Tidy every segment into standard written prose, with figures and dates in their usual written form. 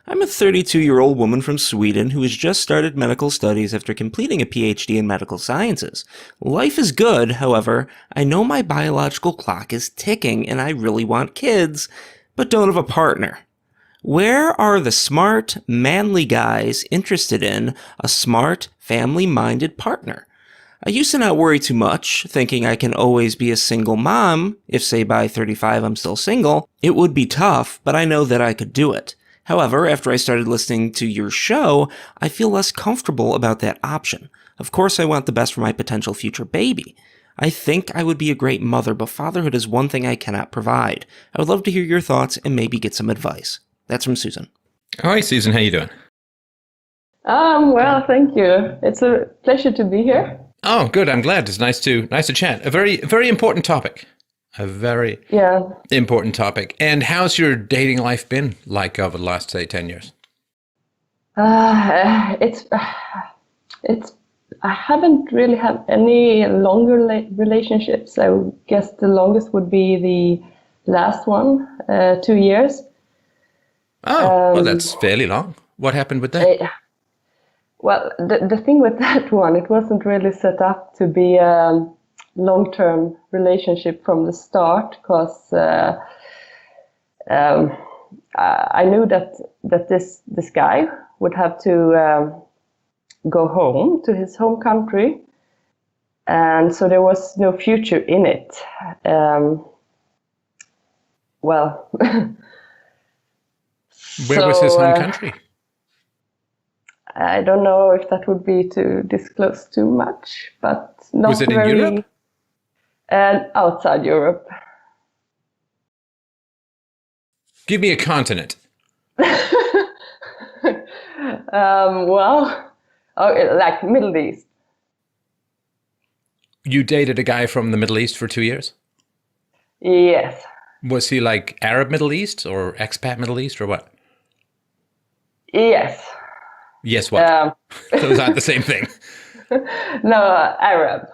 I'm a 32-year-old woman from Sweden who has just started medical studies after completing a PhD in medical sciences. Life is good, however, I know my biological clock is ticking and I really want kids, but don't have a partner. Where are the smart, manly guys interested in a smart, family-minded partner? I used to not worry too much, thinking I can always be a single mom. If, say, by 35 I'm still single, it would be tough, but I know that I could do it. However, after I started listening to your show, I feel less comfortable about that option. Of course, I want the best for my potential future baby. I think I would be a great mother, but fatherhood is one thing I cannot provide. I would love to hear your thoughts and maybe get some advice. That's from Susan. Hi, Susan. How you doing? Well, thank you. It's a pleasure to be here. Oh, good. I'm glad. It's nice to chat. A very important topic. A very Yeah. important topic. And how's your dating life been like over the last, say, 10 years? It's, I haven't really had any longer relationships. I guess the longest would be the last one, 2 years. Oh, well, that's fairly long. What happened with that? Well, the thing with that one, it wasn't really set up to be a long-term relationship from the start, because I knew that this guy would have to go home to his home country, and so there was no future in it. Well, Where was his so, home country? I don't know if that would be to disclose too much, but not Was it in very. Europe? Outside Europe. Give me a continent. Well, like Middle East. You dated a guy from the Middle East for 2 years? Yes. Was he like Arab Middle East or expat Middle East or what? Yes. Yes, what? Those aren't the same thing. No, Arab.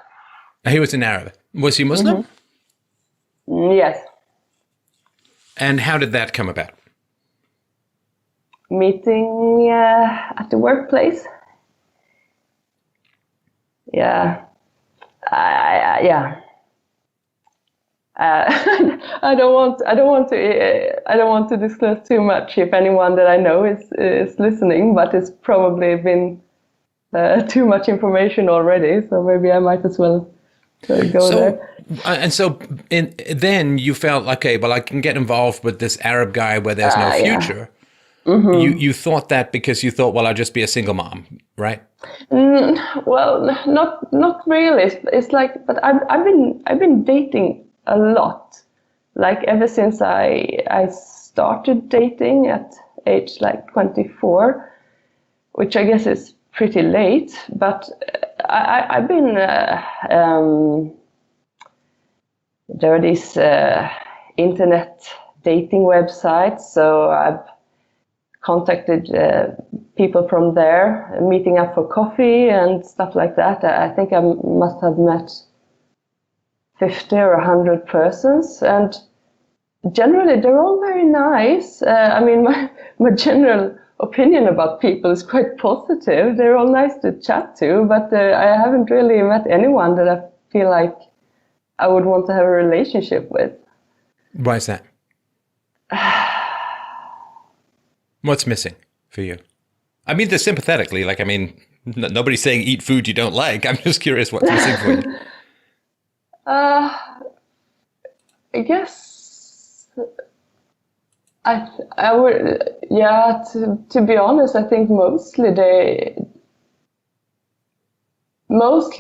He was an Arab. Was he Muslim? Yes. And how did that come about? Meeting at the workplace. Yeah. Yeah. I don't want to disclose too much if anyone that I know is listening, but it's probably been too much information already, so maybe I might as well go there. Then you felt, okay, well, I can get involved with this Arab guy where there's no Yeah. future. You thought that because you thought, well, I'll just be a single mom, right? Well, not really. It's like, but I've been dating a lot, like ever since I started dating at age like 24, which I guess is pretty late. But I've been there are these internet dating websites, so I've contacted people from there, meeting up for coffee and stuff like that. I think I must have met 50 or 100 persons, and generally they're all very nice. I mean, my general opinion about people is quite positive. They're all nice to chat to, but I haven't really met anyone that I feel like I would want to have a relationship with. Why is that? What's missing for you? I mean this sympathetically. Like, I mean, nobody's saying eat food you don't like. I'm just curious what's missing for you. I guess I would, yeah, to be honest, I think mostly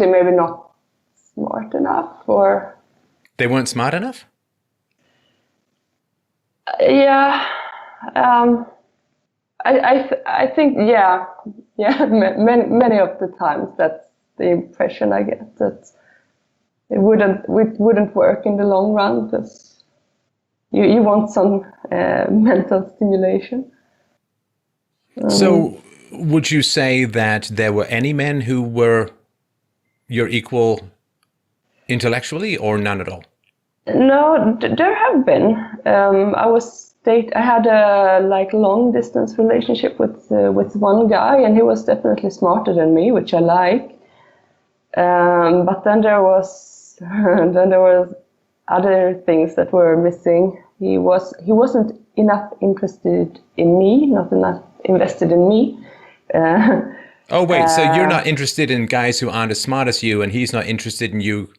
maybe not smart enough, or They weren't smart enough? yeah, I think, yeah, many of the times that's the impression I get, that it wouldn't work in the long run, because you want some mental stimulation. So would you say that there were any men who were your equal intellectually, or none at all? No, there have been. I was date. I had a long distance relationship with one guy, and he was definitely smarter than me, which I like. But then there was other things that were missing. He wasn't enough interested in me, not enough invested in me. Oh, wait, so you're not interested in guys who aren't as smart as you, and he's not interested in you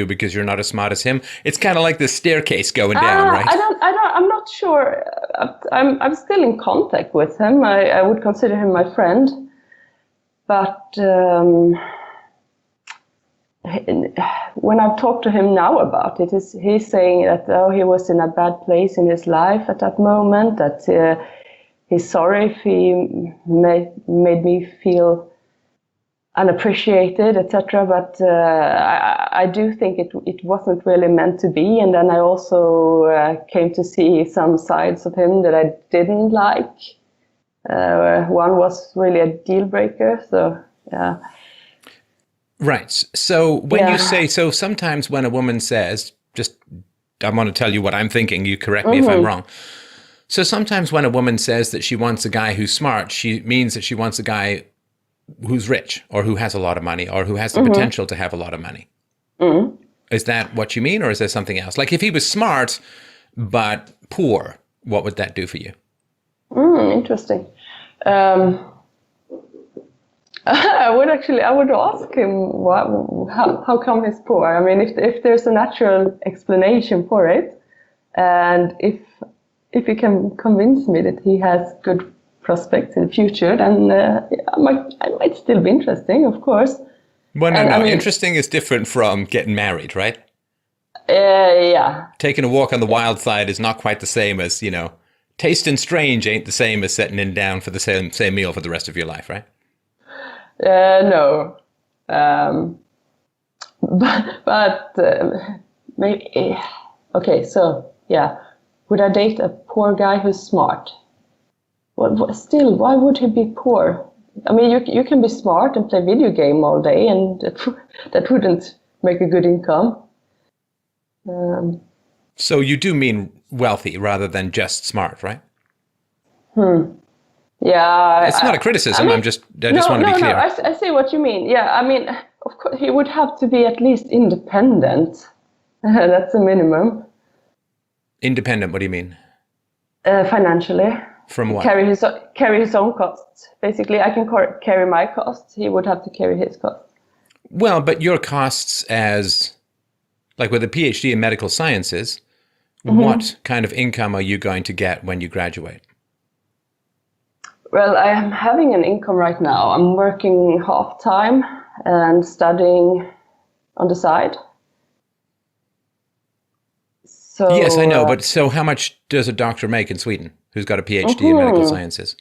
because you're not as smart as him? It's kind of like the staircase going down, right? I'm not sure. I'm still in contact with him. I would consider him my friend. But when I've talked to him now about it, he's saying that he was in a bad place in his life at that moment, that he's sorry if he made me feel unappreciated, etc. But I do think it wasn't really meant to be. And then I also came to see some sides of him that I didn't like. One was really a deal breaker. So, yeah. Right. So when you say, so sometimes when a woman says, I want to tell you what I'm thinking, you correct me if I'm wrong. So sometimes when a woman says that she wants a guy who's smart, she means that she wants a guy who's rich or who has a lot of money or who has the potential to have a lot of money. Is that what you mean, or is there something else? Like if he was smart but poor, what would that do for you? Interesting. I would ask him how come he's poor. I mean, if there's a natural explanation for it, and if you can convince me that he has good prospects in the future, then I might still be interesting, of course. Well, no. I mean, interesting is different from getting married, right? Yeah. Taking a walk on the wild side is not quite the same as, tasting strange ain't the same as setting in down for the same meal for the rest of your life, right? No. But maybe. Okay, so yeah. Would I date a poor guy who's smart? Well, still, why would he be poor? I mean, you can be smart and play video game all day, and that wouldn't make a good income. So you do mean wealthy rather than just smart, right? Yeah. It's not a criticism. I just want to be clear. No, I see what you mean. Yeah, I mean, of course, he would have to be at least independent. That's the minimum. Independent, what do you mean? Financially. From what? Carry his own costs. Basically, I can carry my costs. He would have to carry his costs. Well, but your costs as, like with a PhD in medical sciences, what kind of income are you going to get when you graduate? Well, I am having an income right now. I'm working half-time and studying on the side. So, yes, I know, but so how much does a doctor make in Sweden who's got a PhD in medical sciences?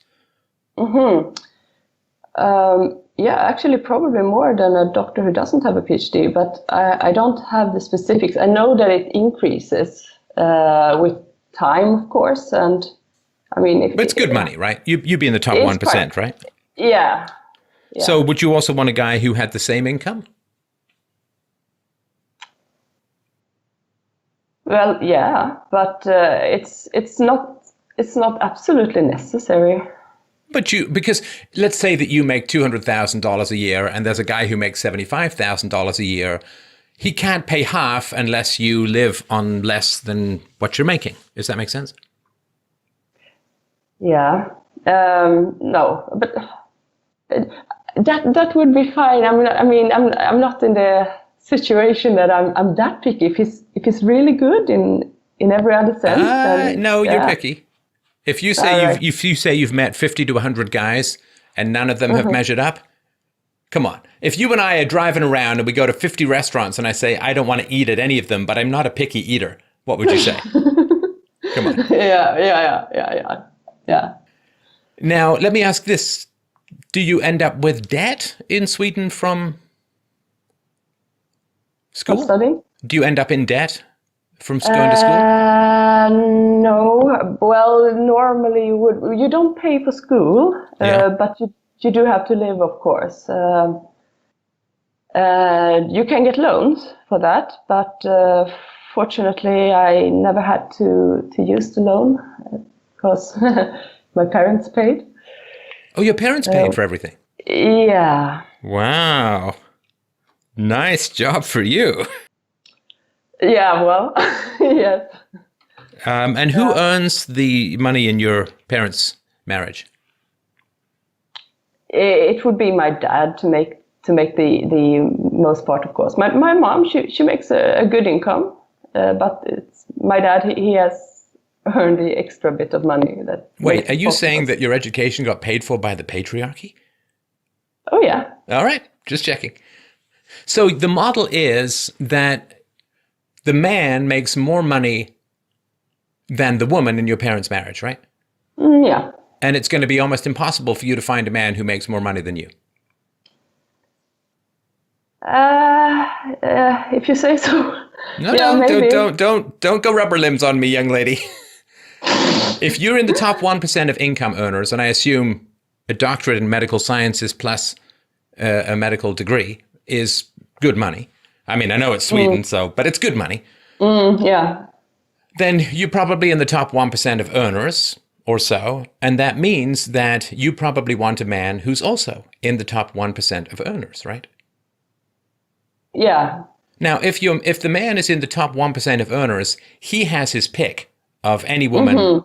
Yeah, actually probably more than a doctor who doesn't have a PhD, but I don't have the specifics. I know that it increases with time, of course, and I mean... But it's good money, right? You'd be in the top 1%, right? Yeah. So would you also want a guy who had the same income? Well, yeah, but it's not absolutely necessary. But because let's say that you make $200,000 a year and there's a guy who makes $75,000 a year, he can't pay half unless you live on less than what you're making. Does that make sense? Yeah. No, but that would be fine. I mean, I'm not in the situation that I'm that picky. If he's really good in every other sense, then, no, yeah. You're picky. If you say you've met 50 to 100 guys and none of them have measured up, come on. If you and I are driving around and we go to 50 restaurants and I say I don't want to eat at any of them, but I'm not a picky eater, what would you say? Come on. Yeah. Now, let me ask this. Do you end up with debt in Sweden from school? From studying? Do you end up in debt from going to school? No. Well, normally you don't pay for school, but you do have to live, of course. You can get loans for that, but fortunately I never had to use the loan. because my parents paid. Oh, your parents paid for everything? Yeah. Wow. Nice job for you. Yeah, well, yes. And who earns the money in your parents' marriage? It would be my dad to make the most part, of course. My mom, she makes a good income, but it's my dad. He has earned the extra bit of money. Wait, are you saying that your education got paid for by the patriarchy? Oh yeah. All right, just checking. So the model is that the man makes more money than the woman in your parents' marriage, right? Yeah. And it's going to be almost impossible for you to find a man who makes more money than you. If you say so. No, Yeah, no, maybe. don't go rubber limbs on me, young lady. If you're in the top 1% of income earners, and I assume a doctorate in medical sciences plus a medical degree is good money. I mean, I know it's Sweden, but it's good money. Yeah. Then you're probably in the top 1% of earners or so. And that means that you probably want a man who's also in the top 1% of earners, right? Yeah. Now, if the man is in the top 1% of earners, he has his pick of any woman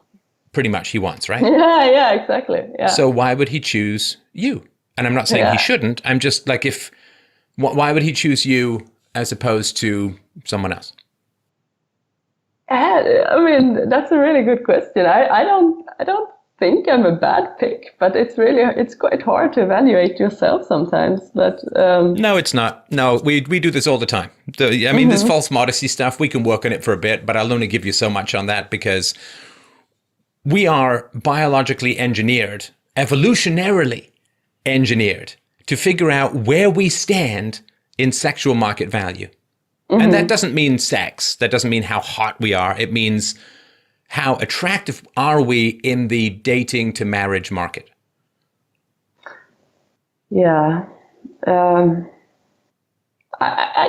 pretty much he wants, right? Yeah, exactly. Yeah. So why would he choose you? And I'm not saying he shouldn't. I'm just like, why would he choose you as opposed to someone else? I mean, that's a really good question. I don't think I'm a bad pick, but it's quite hard to evaluate yourself sometimes. But no, it's not. No, we do this all the time. This false modesty stuff, we can work on it for a bit, but I'll only give you so much on that because we are biologically engineered, evolutionarily engineered to figure out where we stand in sexual market value. And that doesn't mean sex. That doesn't mean how hot we are. It means how attractive are we in the dating to marriage market. Yeah. I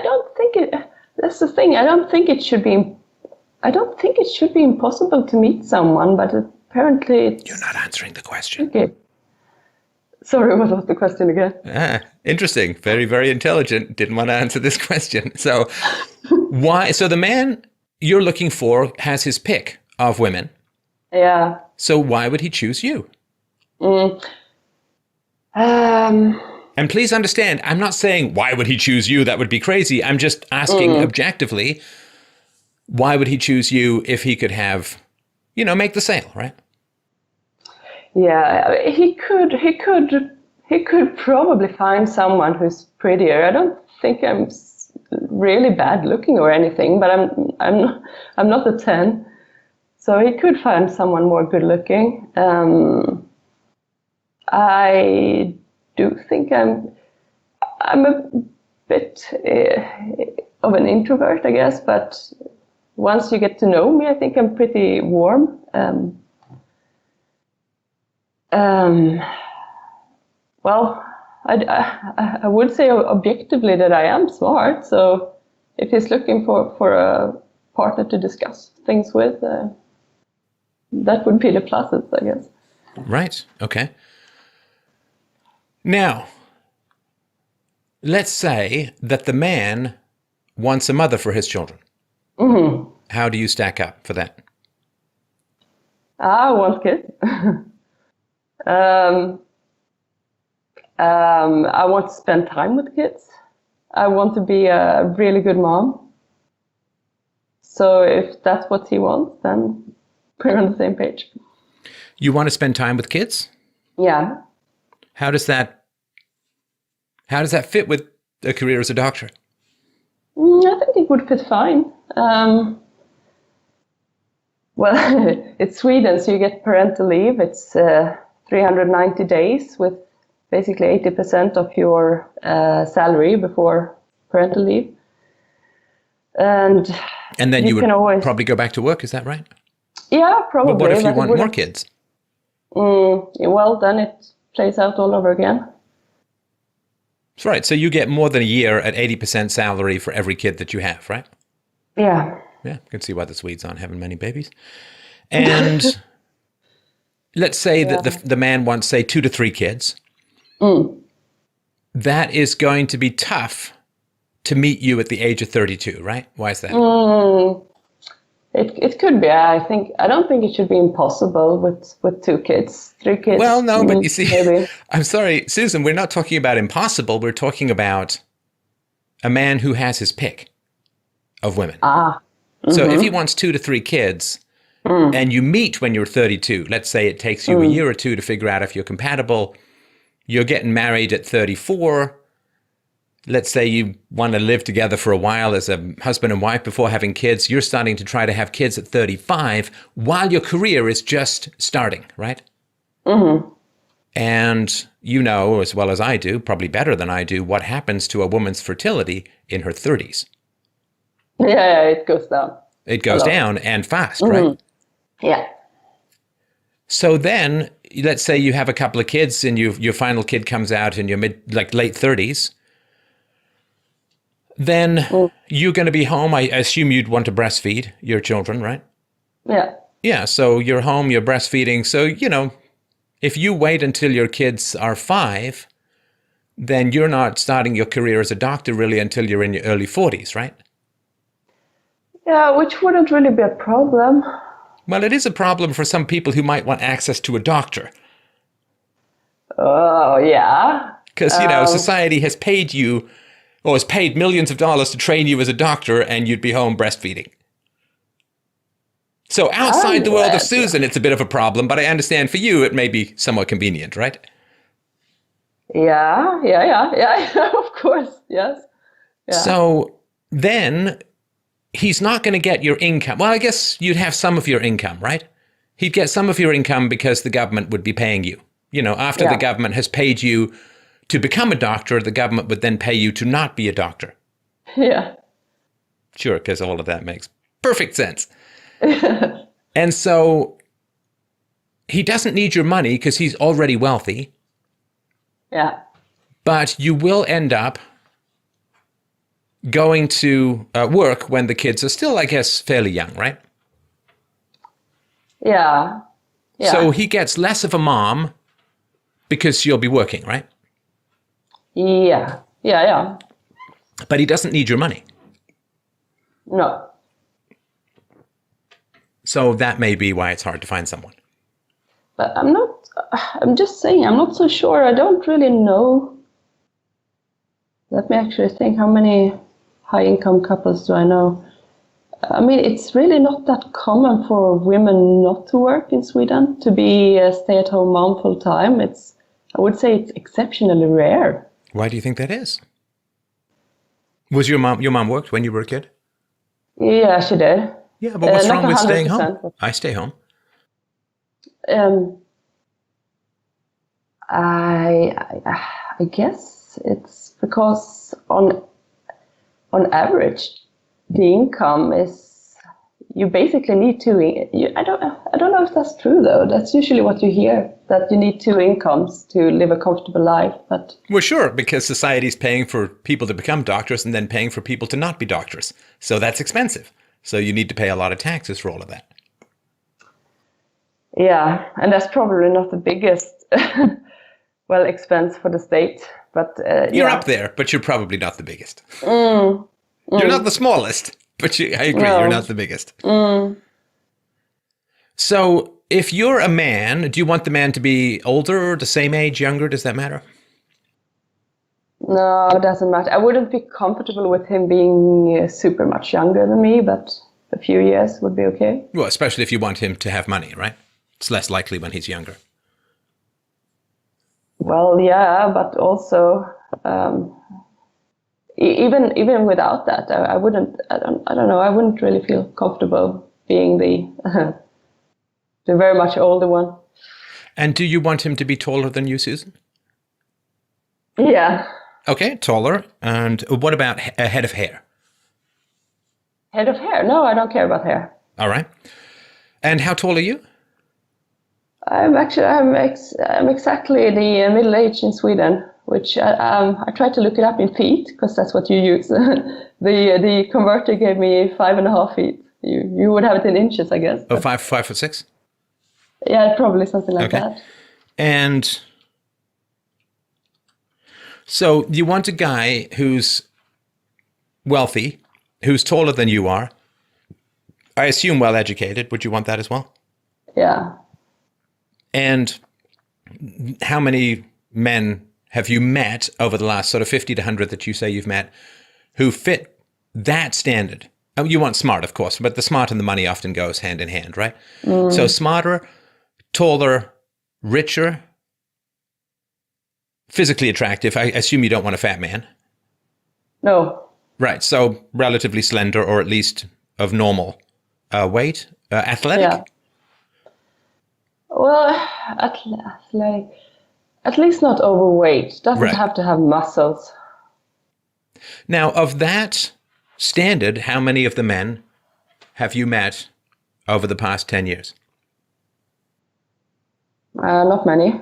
don't think it. That's the thing. I don't think it should be impossible to meet someone, but apparently You're not answering the question. Okay. Sorry, what was the question again? Interesting. Very, very intelligent. Didn't want to answer this question. So why? So the man you're looking for has his pick of women. Yeah. So why would he choose you? And please understand, I'm not saying why would he choose you? That would be crazy. I'm just asking objectively, why would he choose you if he could have, make the sale, right? Yeah, he could probably find someone who's prettier. I don't think I'm really bad looking or anything, but I'm not a 10, so he could find someone more good looking. I do think I'm a bit of an introvert, I guess, but once you get to know me, I think I'm pretty warm. Well, I would say objectively that I am smart. So if he's looking for a partner to discuss things with, that would be the pluses, I guess. Right. Okay. Now, let's say that the man wants a mother for his children. Mm-hmm. How do you stack up for that? I want kids. I want to spend time with kids. I want to be a really good mom. So if that's what he wants, then we're on the same page. You want to spend time with kids? Yeah. How does that fit with a career as a doctor? I think it would fit fine. Well, it's Sweden, so you get parental leave. It's 390 days with basically 80% of your salary before parental leave. And then you would probably go back to work, is that right? Yeah, probably. But what if you want more kids? Well, then it plays out all over again. That's right. So you get more than a year at 80% salary for every kid that you have, right? Yeah. Yeah, I can see why the Swedes aren't having many babies. And let's say that the man wants, say, 2 to 3 kids. That is going to be tough to meet you at the age of 32, right? Why is that? It could be. I don't think it should be impossible with 2 kids, 3 kids. Well, no, but you see, maybe. I'm sorry, Susan, we're not talking about impossible. We're talking about a man who has his pick of women. So if he wants 2 to 3 kids and you meet when you're 32, let's say it takes you a year or 2 to figure out if you're compatible, you're getting married at 34. Let's say you want to live together for a while as a husband and wife before having kids. You're starting to try to have kids at 35 while your career is just starting, right? And you know, as well as I do, probably better than I do, what happens to a woman's fertility in her 30s. Yeah, it goes down. It goes down and fast, right? Yeah. So then, let's say you have a couple of kids and your final kid comes out in your late 30s. Then you're going to be home. I assume you'd want to breastfeed your children, right? Yeah. Yeah, so you're home, you're breastfeeding. So, you know, if you wait until your kids are 5, then you're not starting your career as a doctor really until you're in your early 40s, right? Yeah, which wouldn't really be a problem. Well, it is a problem for some people who might want access to a doctor. Oh, yeah. Because, you know, society has paid you, or has paid millions of dollars to train you as a doctor, and you'd be home breastfeeding. So outside the world of Susan, it's a bit of a problem, but I understand for you, it may be somewhat convenient, right? Yeah, of course, yes. Yeah. So then he's not going to get your income. Well, I guess you'd have some of your income, right? He'd get some of your income because the government would be paying you. You know, after the government has paid you to become a doctor, the government would then pay you to not be a doctor. Yeah. Sure, because all of that makes perfect sense. And so he doesn't need your money because he's already wealthy. Yeah. But you will end up going to work when the kids are still, I guess, fairly young, right? Yeah. So he gets less of a mom because you'll be working, right? Yeah. But he doesn't need your money. No. So that may be why it's hard to find someone. But I'm just saying, I'm not so sure. I don't really know. Let me actually think, how many high-income couples do I know? I mean, it's really not that common for women not to work in Sweden, to be a stay-at-home mom full-time. I would say it's exceptionally rare. Why do you think that is? Was your mom worked when you were a kid? Yeah, she did. Yeah, but what's wrong with staying home? But I stay home. I guess it's because on average, the income is, you basically need two. I don't know if that's true though. That's usually what you hear, that you need 2 incomes to live a comfortable life. But well, sure, because society's paying for people to become doctors and then paying for people to not be doctors. So that's expensive. So you need to pay a lot of taxes for all of that. yeah, and that's probably not the biggest expense for the state. But you're up there, but you're probably not the biggest. You're not the smallest, but I agree, you're not the biggest. So if you're a man, do you want the man to be older or the same age, younger? Does that matter? No, it doesn't matter. I wouldn't be comfortable with him being super much younger than me, but a few years would be okay. Well, especially if you want him to have money, right? It's less likely when he's younger. Well, yeah, but also even without that, I wouldn't. I don't know. I wouldn't really feel comfortable being the the very much older one. And do you want him to be taller than you, Susan? Yeah. Okay, taller. And what about a head of hair? Head of hair? No, I don't care about hair. All right. And how tall are you? I'm exactly the middle age in Sweden, which I tried to look it up in feet because that's what you use. The converter gave me 5.5 feet. You would have it in inches, I guess. Oh, 5'6"? Yeah, probably something like Okay. that. And so you want a guy who's wealthy, who's taller than you are. I assume well educated. Would you want that as well? Yeah. And how many men have you met over the last sort of 50 to 100 that you say you've met who fit that standard? Oh, you want smart, of course, but the smart and the money often goes hand in hand, right? So smarter, taller, richer, physically attractive. I assume you don't want a fat man. No. Right. So relatively slender, or at least of normal weight. Athletic? Yeah. Well, at least not overweight. Doesn't Right. have to have muscles. Now, of that standard, how many of the men have you met over the past 10 years? Not many.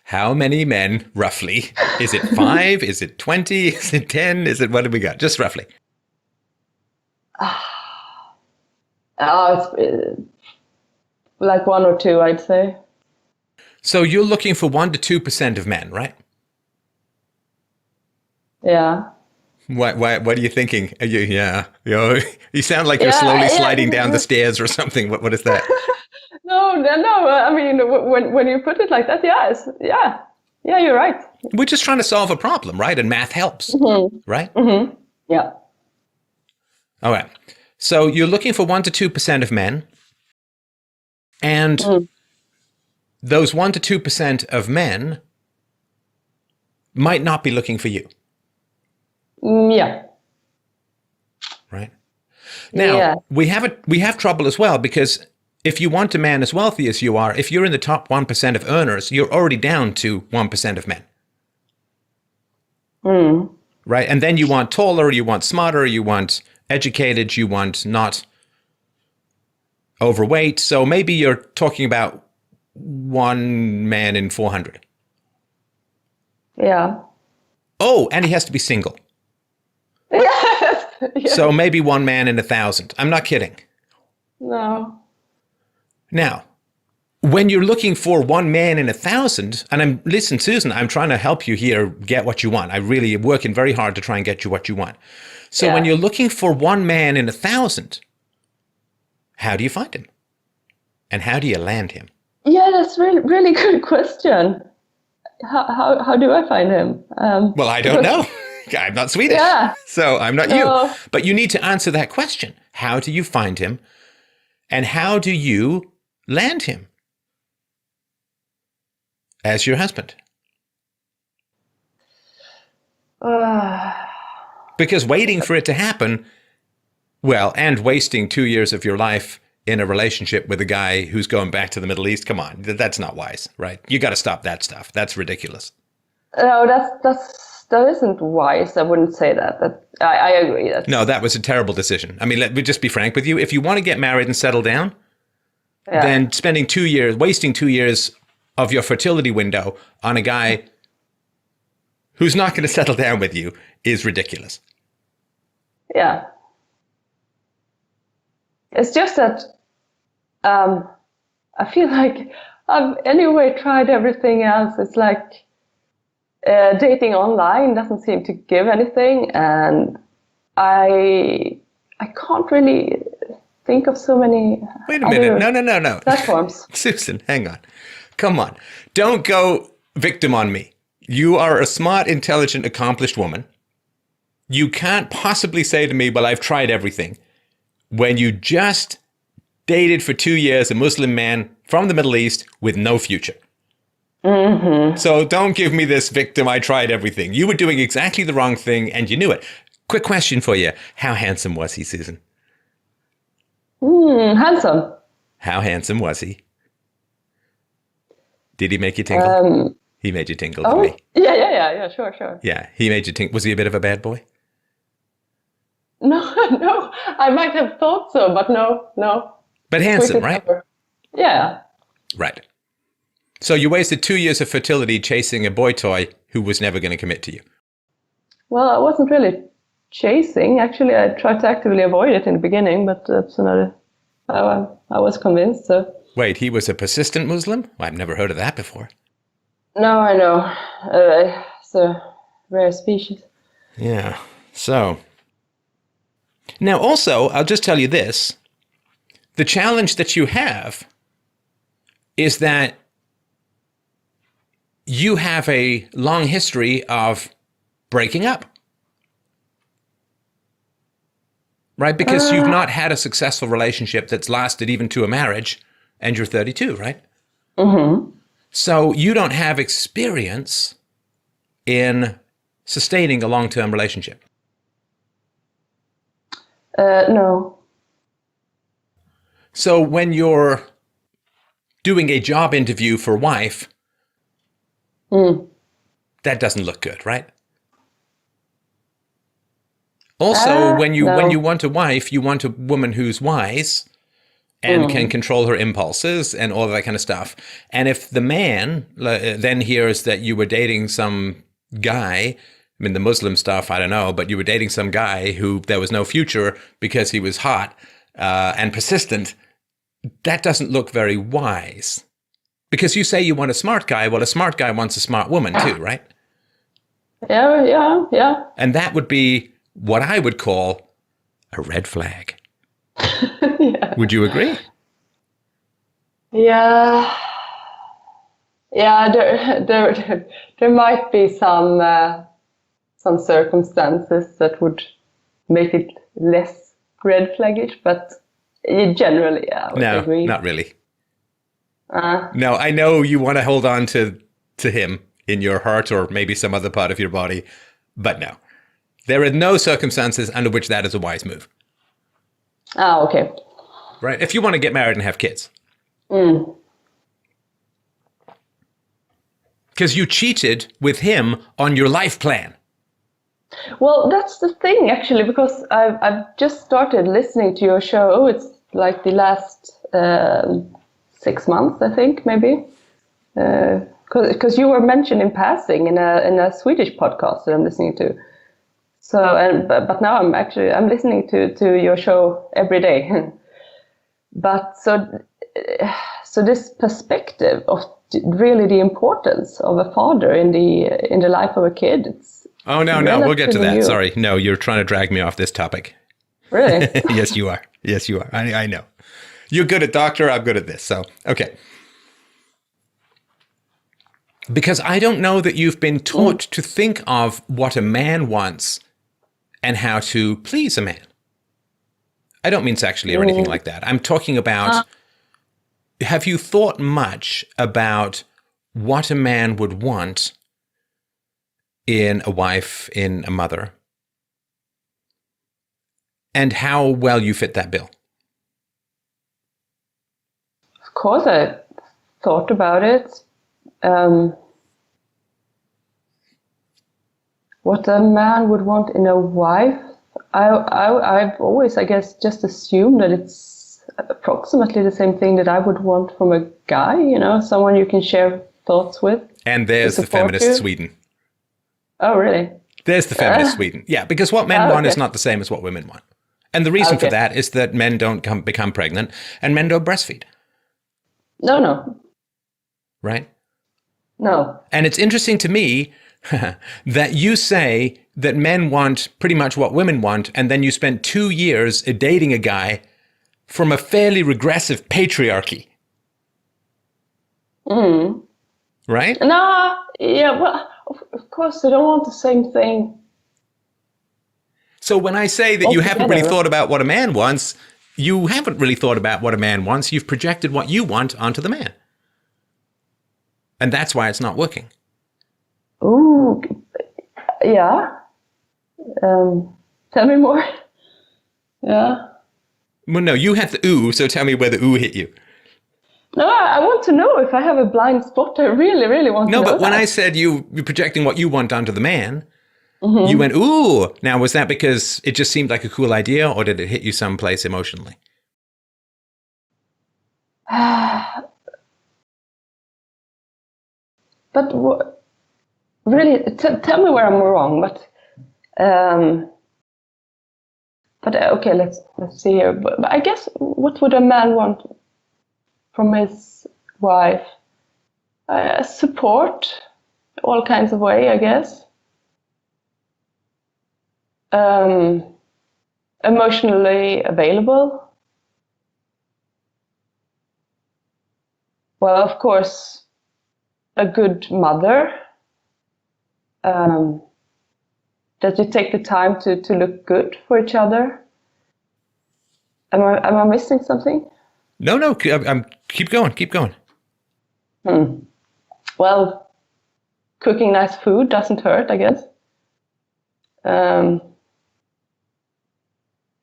How many men, roughly? Is it 5? Is it 20? Is it 10? Is it, what have we got? Just roughly. It's like 1 or 2, I'd say. So you're looking for 1 to 2% of men, right? Yeah. What are you thinking? Are you, you sound like you're slowly sliding down the stairs or something. What is that? No. I mean, when you put it like that, yeah, you're right. We're just trying to solve a problem, right? And math helps, right? Mm-hmm. Yeah. All right. So you're looking for 1 to 2% of men, and those 1 to 2% of men might not be looking for you. Yeah. Right. Now, Yeah. we have trouble as well, because if you want a man as wealthy as you are, if you're in the top 1% of earners, you're already down to 1% of men. Right? And then you want taller, you want smarter, you want educated, you want not overweight. So maybe you're talking about 1 man in 400. Yeah. Oh, and he has to be single. Yes. Yeah. So maybe 1 man in 1,000. I'm not kidding. No. Now, when you're looking for 1 man in 1,000, and listen, Susan, I'm trying to help you here get what you want. I really am working very hard to try and get you what you want. So when you're looking for 1 man in 1,000, how do you find him? And how do you land him? Yeah, that's really good question. How do I find him? Well, I don't know. I'm not Swedish. Yeah. So I'm not No. you. But you need to answer that question. How do you find him? And how do you land him as your husband? Because waiting for it to happen, well, and wasting 2 years of your life in a relationship with a guy who's going back to the Middle East, come on, that's not wise, right? You got to stop that stuff. That's ridiculous. No, that isn't wise. I wouldn't say that. I agree. No, that was a terrible decision. I mean, let me just be frank with you. If you want to get married and settle down, then spending 2 years, wasting 2 years of your fertility window on a guy who's not going to settle down with you is ridiculous. Yeah. It's just that I feel like I've anyway tried everything else. It's like dating online doesn't seem to give anything, and I can't really think of so many. Wait a minute. No. Platforms. Susan, hang on. Come on. Don't go victim on me. You are a smart, intelligent, accomplished woman. You can't possibly say to me, well, I've tried everything, when you just dated for 2 years a Muslim man from the Middle East with no future. Mm-hmm. So don't give me this victim, I tried everything. You were doing exactly the wrong thing and you knew it. Quick question for you. How handsome was he, Susan? Handsome. How handsome was he? Did he make you tingle? He made you tingle, didn't he? Yeah, sure. Yeah, he made you tingle. Was he a bit of a bad boy? No, I might have thought so, but no. But handsome, right? Yeah. Right. So you wasted 2 years of fertility chasing a boy toy who was never going to commit to you. Well, I wasn't really chasing. Actually, I tried to actively avoid it in the beginning, but that's another. I was convinced. So. Wait, he was a persistent Muslim? Well, I've never heard of that before. No, I know. It's a rare species. Yeah. So, now also, I'll just tell you this. The challenge that you have is that you have a long history of breaking up. Right? Because you've not had a successful relationship that's lasted even to a marriage, and you're 32, right? Mm-hmm. So you don't have experience in sustaining a long-term relationship. No. So when you're doing a job interview for wife, that doesn't look good, right? Also, when you want a wife, you want a woman who's wise and can control her impulses and all that kind of stuff. And if the man then hears that you were dating some guy, I mean, the Muslim stuff, I don't know, but you were dating some guy who there was no future because he was hot and persistent, that doesn't look very wise. Because you say you want a smart guy, well, a smart guy wants a smart woman too, right? Yeah. And that would be what I would call a red flag. Yeah. Would you agree? Yeah. There might be some circumstances that would make it less red flaggish, but generally, I would agree. No, not really. No, I know you want to hold on to him in your heart or maybe some other part of your body, but no. There are no circumstances under which that is a wise move. Okay. Right? If you want to get married and have kids. Because you cheated with him on your life plan. Well, that's the thing, actually, because I've just started listening to your show. Oh, it's like the last 6 months, I think, maybe. Because you were mentioned in passing in a Swedish podcast that I'm listening to. So, but now I'm listening to your show every day. But so this perspective of really the importance of a father in the life of a kid. It's no, we'll get to that. New. Sorry, no, you're trying to drag me off this topic. Really? Yes, you are. I know. You're good at doctor. I'm good at this. So, okay. Because I don't know that you've been taught to think of what a man wants and how to please a man. I don't mean sexually or anything like that. I'm talking about, have you thought much about what a man would want in a wife, in a mother, and how well you fit that bill? Of course, I thought about it. What a man would want in a wife, I've always, I guess, just assumed that it's approximately the same thing that I would want from a guy, someone you can share thoughts with. And there's the feminist Sweden. Oh, really? There's the feminist Sweden. Yeah, because what men want is not the same as what women want. And the reason for that is that men don't become pregnant and men don't breastfeed. No. Right? No. And it's interesting to me that you say that men want pretty much what women want, and then you spent 2 years dating a guy from a fairly regressive patriarchy. Right? No, yeah, well, of course, they don't want the same thing. So when I say that you haven't really thought about what a man wants, you haven't really thought about what a man wants. You've projected what you want onto the man. And that's why it's not working. Ooh, yeah. Tell me more. Yeah. Well, no, you had the ooh, so tell me where the ooh hit you. No, I want to know if I have a blind spot. I really, really want to know. No, but when that. I said you're projecting what you want onto the man, you went, ooh. Now, was that because it just seemed like a cool idea, or did it hit you someplace emotionally? But really, tell me where I'm wrong. But okay, let's see here. But I guess what would a man want from his wife. Support, all kinds of way, I guess. Emotionally available. Well, of course, a good mother. That you take the time to look good for each other. Am I missing something? No, keep going. Well, cooking nice food doesn't hurt, I guess.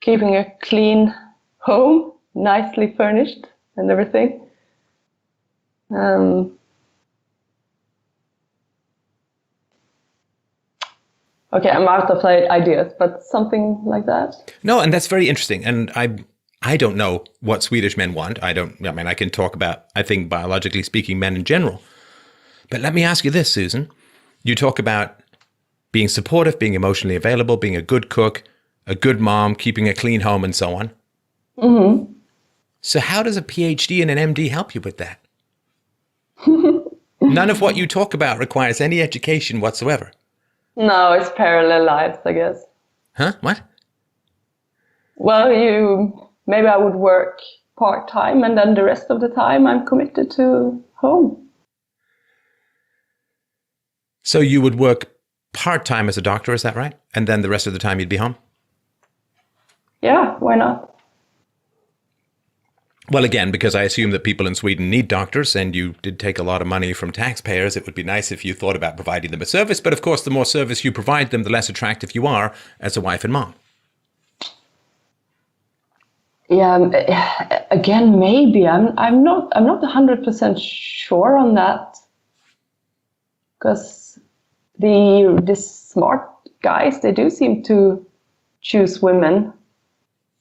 Keeping a clean home, nicely furnished and everything. Okay, I'm out of ideas, but something like that. No, and that's very interesting. And I don't know what Swedish men want. I can talk about, I think, biologically speaking, men in general. But let me ask you this, Susan. You talk about being supportive, being emotionally available, being a good cook, a good mom, keeping a clean home, and so on. Mm-hmm. So how does a PhD and an MD help you with that? None of what you talk about requires any education whatsoever. No, it's parallel lives, I guess. Huh? What? Well, maybe I would work part-time, and then the rest of the time I'm committed to home. So you would work part-time as a doctor, is that right? And then the rest of the time you'd be home? Yeah, why not? Well, again, because I assume that people in Sweden need doctors, and you did take a lot of money from taxpayers, it would be nice if you thought about providing them a service. But of course, the more service you provide them, the less attractive you are as a wife and mom. Yeah, again, maybe I'm not 100% sure on that, because the smart guys, they do seem to choose women.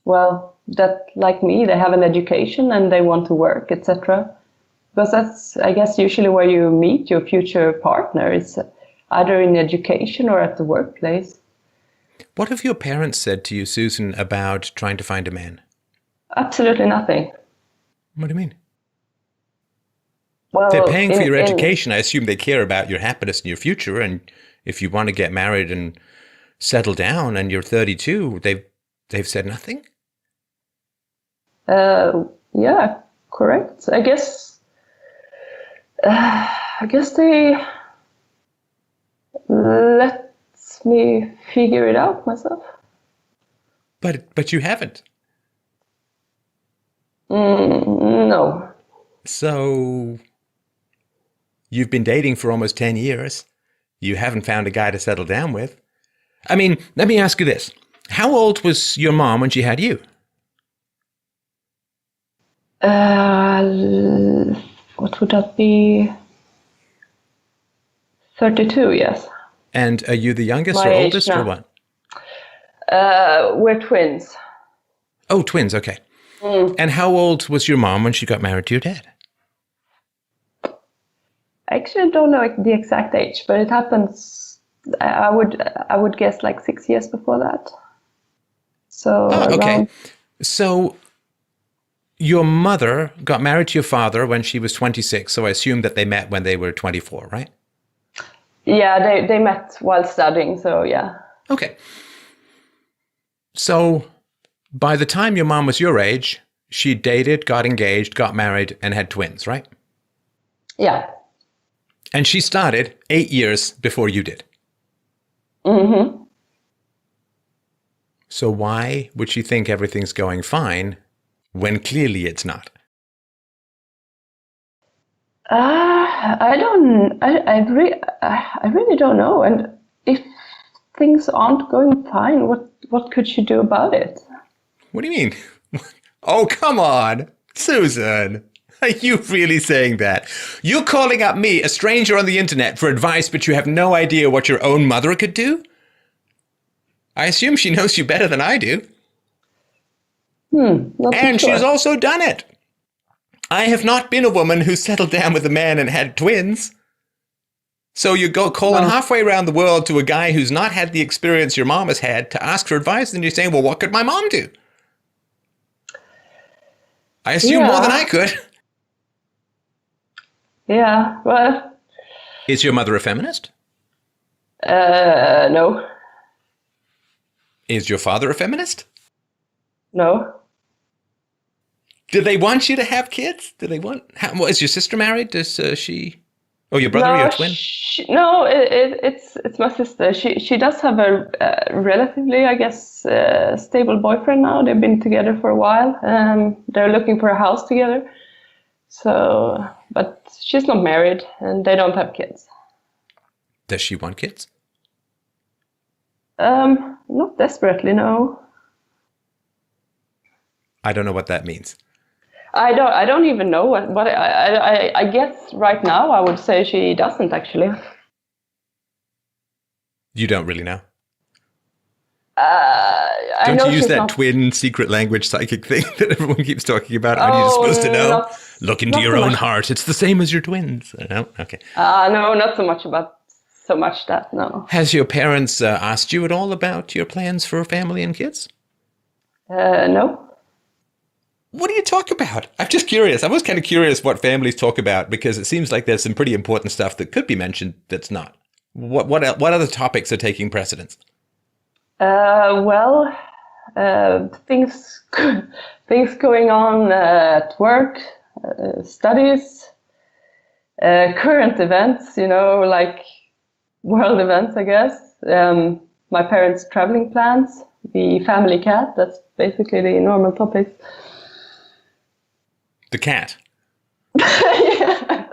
Well, that, like me, they have an education and they want to work, etc. Because that's, I guess, usually where you meet your future partner. It's either in education or at the workplace. What have your parents said to you, Susan, about trying to find a man? Absolutely nothing. What do you mean? Well, they're paying for your education. I assume they care about your happiness and your future. And if you want to get married and settle down and you're 32, they've said nothing? Yeah, correct. I guess they let me figure it out myself. But you haven't. No. So you've been dating for almost 10 years. You haven't found a guy to settle down with. I mean, let me ask you this. How old was your mom when she had you? What would that be? 32, yes. And are you the youngest My or age oldest now. or what? We're twins. Oh, twins, okay. And how old was your mom when she got married to your dad? I actually don't know the exact age, but it happens, I would guess, like 6 years before that. So okay. So your mother got married to your father when she was 26, so I assume that they met when they were 24, right? Yeah, they met while studying, so yeah. Okay. So by the time your mom was your age, she dated, got engaged, got married, and had twins, right? Yeah. And she started 8 years before you did. Mm-hmm. So why would she think everything's going fine when clearly it's not? I really don't know. And if things aren't going fine, what could she do about it? What do you mean? Oh, come on, Susan. Are you really saying that? You're calling up me, a stranger on the internet, for advice, but you have no idea what your own mother could do? I assume she knows you better than I do. And sure. she's also done it. I have not been a woman who settled down with a man and had twins. So you go calling halfway around the world to a guy who's not had the experience your mom has had to ask for advice, and you're saying, well, what could my mom do? I assume more than I could. Yeah, well, Is your mother a feminist? no, Is your father a feminist? no. Do they want you to have kids? Do they want? Well, is your sister married? Does she? Oh, your brother, No, your twin? no, it's my sister. She does have a relatively, I guess, stable boyfriend now. They've been together for a while. They're looking for a house together. So, but she's not married, and they don't have kids. Does she want kids? Not desperately, no. I don't know what that means. I don't even know what I guess right now I would say she doesn't actually. You don't really know. I Don't know you use she's that not, twin secret language psychic thing that everyone keeps talking about? Aren't you supposed to know? Look into not your so own much. heart. It's the same as your twins. No? Okay. No, not so much that, no. Has your parents asked you at all about your plans for a family and kids? No. What do you talk about? I'm just curious. I was kind of curious what families talk about because it seems like there's some pretty important stuff that could be mentioned that's not. What other topics are taking precedence? Well, things going on at work, studies, current events, like world events, I guess. My parents' traveling plans, the family cat, that's basically the normal topics. The cat. Yeah.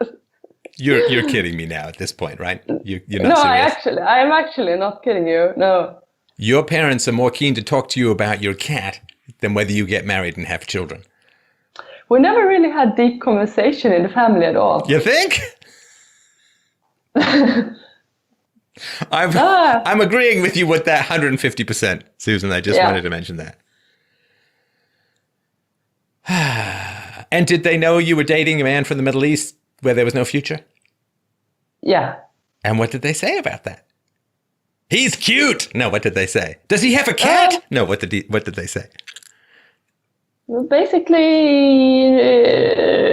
You're kidding me now at this point, right? You're not No, serious. I'm actually not kidding you. No. Your parents are more keen to talk to you about your cat than whether you get married and have children. We never really had deep conversation in the family at all. You think? I'm agreeing with you with that 150%, Susan. I just wanted to mention that. And did they know you were dating a man from the Middle East where there was no future? Yeah. And what did they say about that? He's cute. No, what did they say? Does he have a cat? No, what did they say? Basically,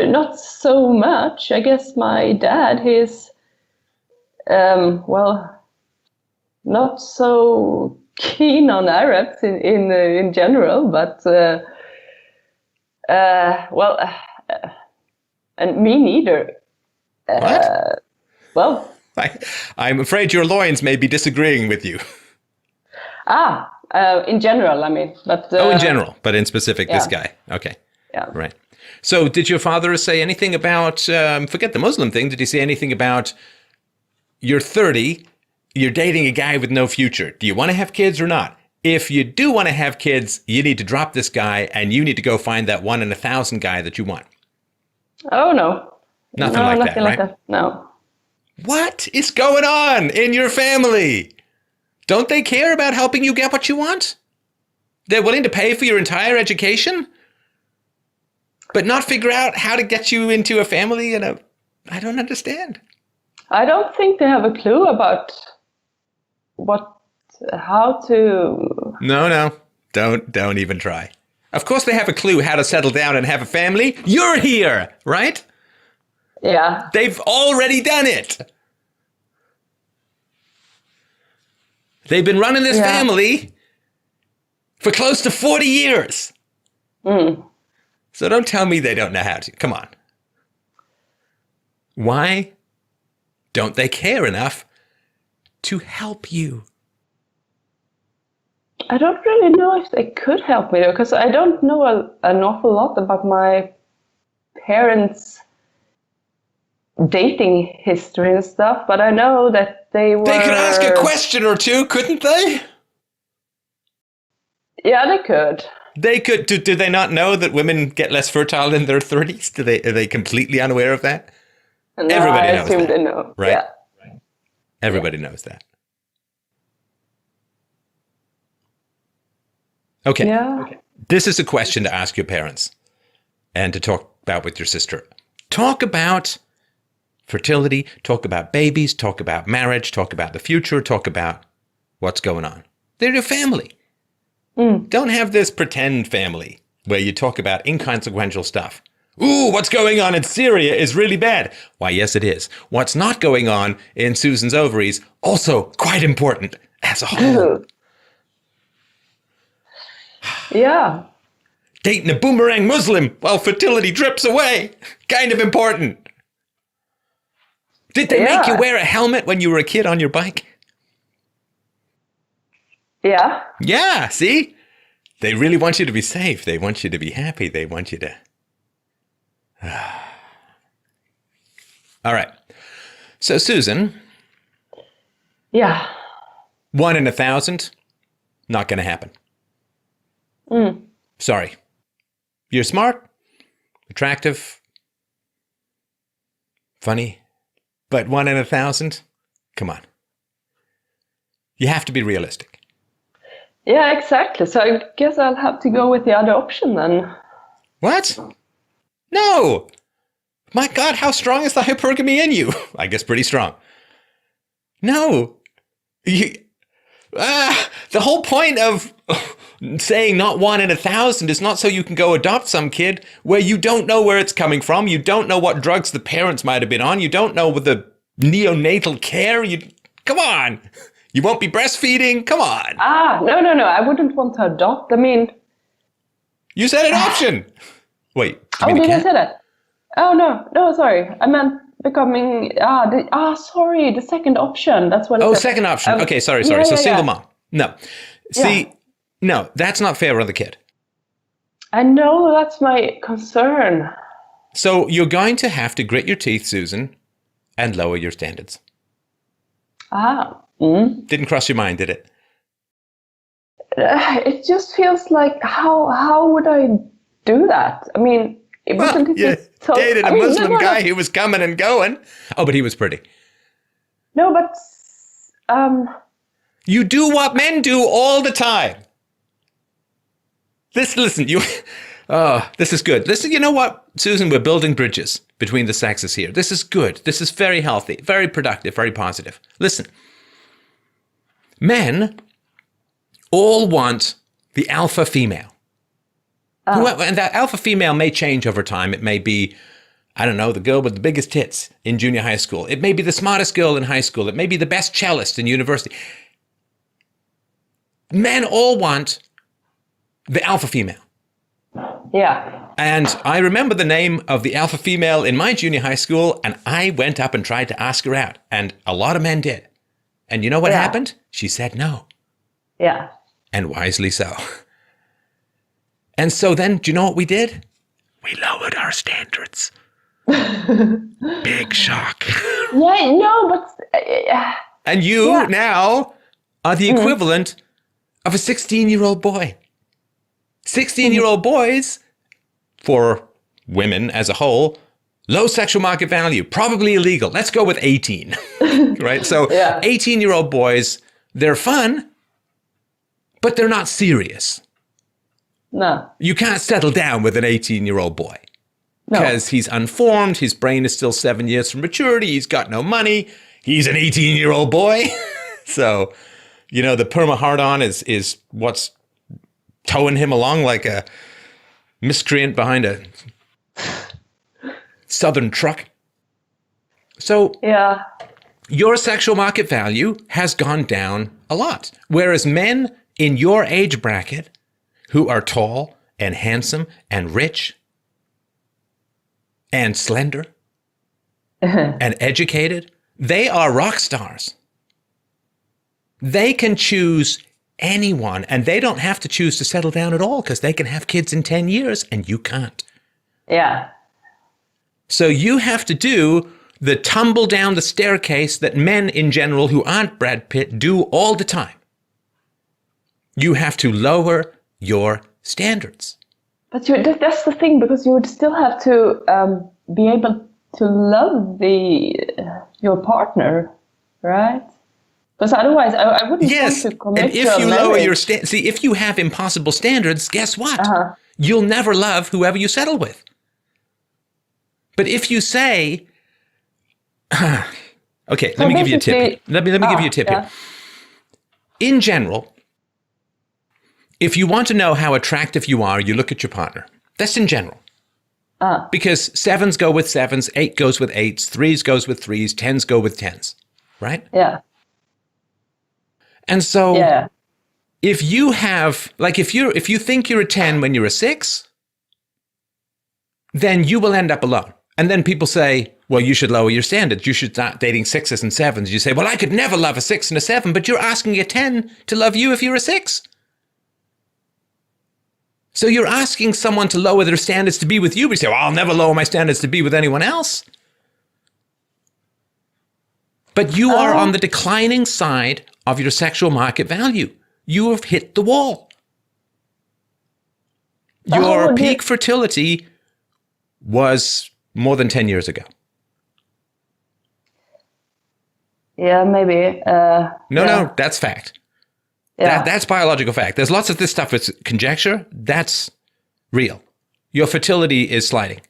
not so much. I guess my dad, he's, not so keen on Arabs in general, but and me neither. What? Well, I'm afraid your loins may be disagreeing with you. in general, I mean, but in general, but in specific, this guy. Okay. Yeah. Right. So did your father say anything about, forget the Muslim thing, did he say anything about you're 30, you're dating a guy with no future. Do you want to have kids or not? If you do want to have kids, you need to drop this guy and you need to go find that 1 in 1,000 guy that you want. Oh, no. Nothing like that, right? No. What is going on in your family? Don't they care about helping you get what you want? They're willing to pay for your entire education, but not figure out how to get you into a family I don't understand. I don't think they have a clue about how to... No, don't even try. Of course they have a clue how to settle down and have a family. You're here, right? Yeah. They've already done it. They've been running this family for close to 40 years. So don't tell me they don't know how to. Come on. Why don't they care enough to help you? I don't really know if they could help me, because I don't know an awful lot about my parents' dating history and stuff, but I know that they were... They could ask a question or two, couldn't they? Yeah, they could. They could. Do they not know that women get less fertile in their 30s? Are they completely unaware of that? No, Everybody knows I assume that, they know. right? Yeah. Everybody knows that. Okay. Yeah. Okay. This is a question to ask your parents and to talk about with your sister. Talk about fertility, talk about babies, talk about marriage, talk about the future, talk about what's going on. They're your family. Don't have this pretend family where you talk about inconsequential stuff Ooh, what's going on in Syria is really bad. Why, yes, it is. What's not going on in Susan's ovaries, also quite important as a whole. Yeah. Dating a boomerang Muslim while fertility drips away. Kind of important. Did they make you wear a helmet when you were a kid on your bike? Yeah. Yeah, see? They really want you to be safe. They want you to be happy. They want you to... All right. So, Susan. Yeah. 1 in 1,000, not going to happen. Sorry. You're smart, attractive, funny, but 1 in 1,000, come on. You have to be realistic. Yeah, exactly. So I guess I'll have to go with the other option then. What? No! My God, how strong is the hypergamy in you? I guess pretty strong. No. The whole point of saying not 1 in 1,000 is not so you can go adopt some kid where you don't know where it's coming from. You don't know what drugs the parents might have been on. You don't know the neonatal care. Come on. You won't be breastfeeding. Come on. No. I wouldn't want to adopt. I mean... You said adoption. Wait. Did I say that? Oh, no, sorry. I meant becoming... sorry, the second option. That's what I said. Second option. Okay, sorry. Yeah, so yeah, single yeah. mom. No. See, no, that's not fair on the kid. I know, that's my concern. So you're going to have to grit your teeth, Susan, and lower your standards. Didn't cross your mind, did it? It just feels like, how would I do that? I mean, wasn't it so... dated a Muslim guy who was coming and going. Oh, but he was pretty. No, but... You do what men do all the time. Listen, you... this is good. Listen, you know what, Susan? We're building bridges between the sexes here. This is good. This is very healthy, very productive, very positive. Listen. Men all want the alpha female. And that alpha female may change over time. It may be, I don't know, the girl with the biggest tits in junior high school. It may be the smartest girl in high school. It may be the best cellist in university. Men all want the alpha female. Yeah. And I remember the name of the alpha female in my junior high school, and I went up and tried to ask her out. And a lot of men did. And you know what happened? She said no. Yeah. And wisely so. And so then, do you know what we did? We lowered our standards. Big shock. Yeah, no, but... And you now are the equivalent of a 16-year-old boy. 16-year-old boys, for women as a whole, low sexual market value, probably illegal. Let's go with 18, right? So 18-year-old boys, they're fun, but they're not serious. No. You can't settle down with an 18-year-old boy because he's unformed. His brain is still 7 years from maturity. He's got no money. He's an 18-year-old boy. So, you know, the perma hard-on is what's towing him along like a miscreant behind a southern truck. So your sexual market value has gone down a lot. Whereas men in your age bracket who are tall and handsome and rich and slender and educated, they are rock stars. They can choose anyone, and they don't have to choose to settle down at all because they can have kids in 10 years and you can't. Yeah. So you have to do the tumble down the staircase that men in general who aren't Brad Pitt do all the time. You have to lower your standards. But that's the thing, because you would still have to be able to love your partner, right? Because otherwise, I wouldn't want to commit and if to a you lower your marriage. see, if you have impossible standards, guess what? You'll never love whoever you settle with. But if you say, okay, let me give you a tip. Let me give you a tip here. In general, if you want to know how attractive you are, you look at your partner. That's in general. Because 7s go with 7s, 8 goes with 8s, 3s goes with 3s, 10s go with 10s, right? Yeah. And so Yeah. if you have, like if you think you're a 10 when you're a 6, then you will end up alone. And then people say, well, you should lower your standards. You should start dating 6s and 7s. You say, well, I could never love a 6 and a 7, but you're asking a 10 to love you if you're a 6. So you're asking someone to lower their standards to be with you, but you say, well, I'll never lower my standards to be with anyone else. But you are on the declining side of your sexual market value. You have hit the wall. Your peak fertility was more than 10 years ago. Yeah, maybe. No, that's fact. Yeah. That's biological fact. There's lots of this stuff that's conjecture. That's real. Your fertility is sliding.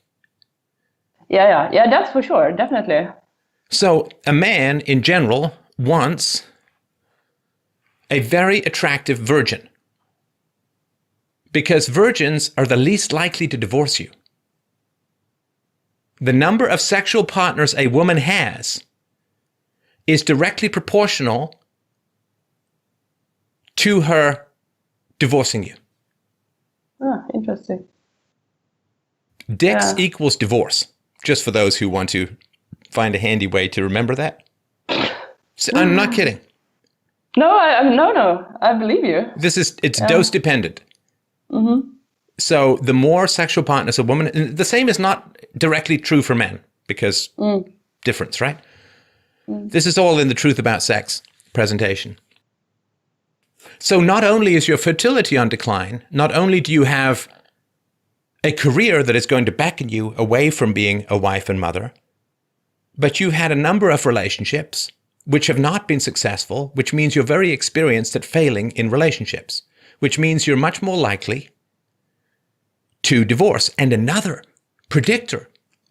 Yeah, that's for sure, definitely. So a man in general wants a very attractive virgin, because virgins are the least likely to divorce you. The number of sexual partners a woman has is directly proportional to her divorcing you. Interesting. Dicks equals divorce, just for those who want to find a handy way to remember that. So, I'm not kidding. No, I believe you. It's dose dependent. Mm-hmm. So the more sexual partners a woman, and the same is not directly true for men, because difference, right? This is all in the Truth About Sex presentation. So not only is your fertility on decline, not only do you have a career that is going to beckon you away from being a wife and mother, but you've had a number of relationships which have not been successful, which means you're very experienced at failing in relationships, which means you're much more likely to divorce. And another predictor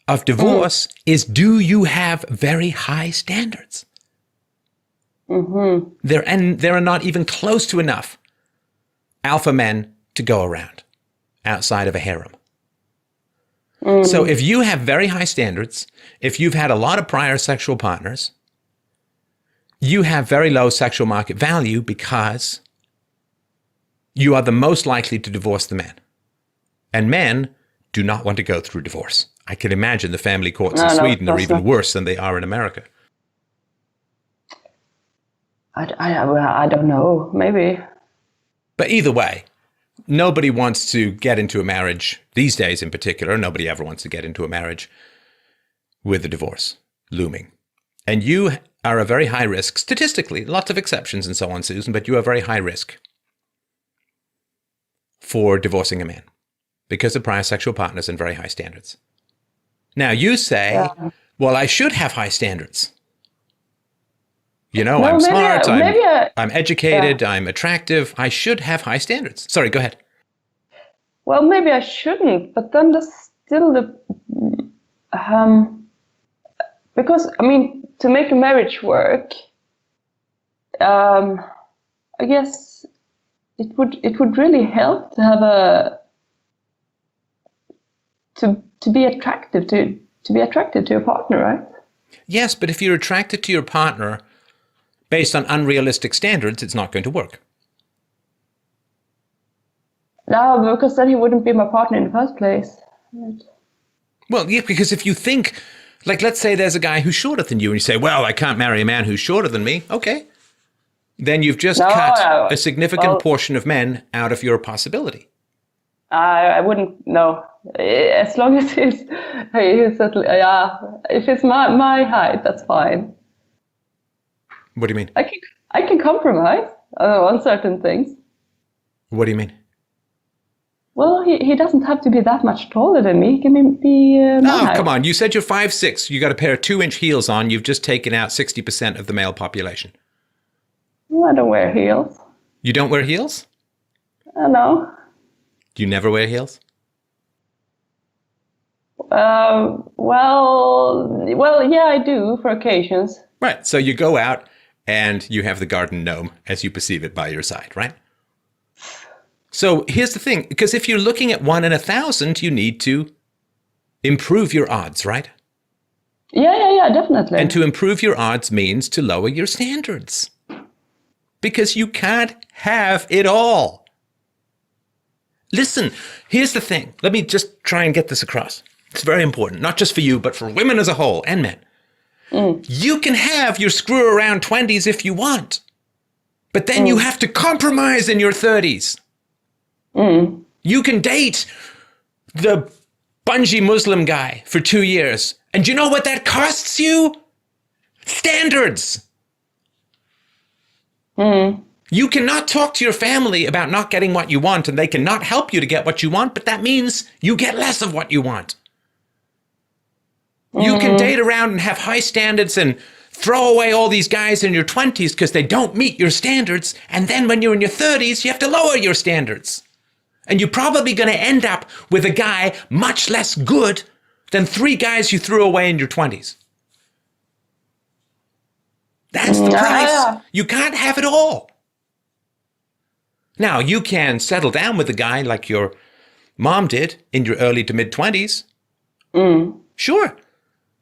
of divorce is, do you have very high standards? Mm-hmm. There are not even close to enough alpha men to go around outside of a harem. So if you have very high standards, if you've had a lot of prior sexual partners, you have very low sexual market value, because you are the most likely to divorce the man. And men do not want to go through divorce. I can imagine the family courts in Sweden are even worse than they are in America. I don't know, maybe. But either way, nobody wants to get into a marriage, these days in particular, nobody ever wants to get into a marriage with a divorce looming. And you are a very high risk, statistically, lots of exceptions and so on, Susan, but you are very high risk for divorcing a man because of prior sexual partners and very high standards. Now you say, well, I should have high standards. You know, I'm smart, I'm educated, I'm attractive. I should have high standards. Sorry, go ahead. Well, maybe I shouldn't, but then there's still the... because, I mean, to make a marriage work, I guess it would really help to have to be attractive to your partner, right? Yes, but if you're attracted to your partner based on unrealistic standards, it's not going to work. No, because then he wouldn't be my partner in the first place. Right. Well, yeah, because if you think, like, let's say there's a guy who's shorter than you, and you say, well, I can't marry a man who's shorter than me. Okay. Then you've just cut a significant portion of men out of your possibility. I wouldn't, no. As long as he's if it's my height, that's fine. What do you mean? I can compromise on certain things. What do you mean? Well, he doesn't have to be that much taller than me. He can be Oh, come on. You said you're 5'6". You got a pair of 2-inch heels on. You've just taken out 60% of the male population. Well, I don't wear heels. You don't wear heels? No. Do you never wear heels? Well, yeah, I do for occasions. Right. So you go out and you have the garden gnome as you perceive it by your side, right? So here's the thing, because if you're looking at 1 in 1,000, you need to improve your odds, right? Yeah, definitely. And to improve your odds means to lower your standards. Because you can't have it all. Listen, here's the thing. Let me just try and get this across. It's very important, not just for you, but for women as a whole and men. You can have your screw around 20s if you want, but then you have to compromise in your 30s. You can date the bungee Muslim guy for 2 years. And you know what that costs you? Standards. You cannot talk to your family about not getting what you want, and they cannot help you to get what you want, but that means you get less of what you want. You can date around and have high standards and throw away all these guys in your 20s because they don't meet your standards, and then when you're in your 30s, you have to lower your standards. And you're probably going to end up with a guy much less good than 3 guys you threw away in your 20s. That's the price. You can't have it all. Now, you can settle down with a guy like your mom did in your early to mid-20s. Sure.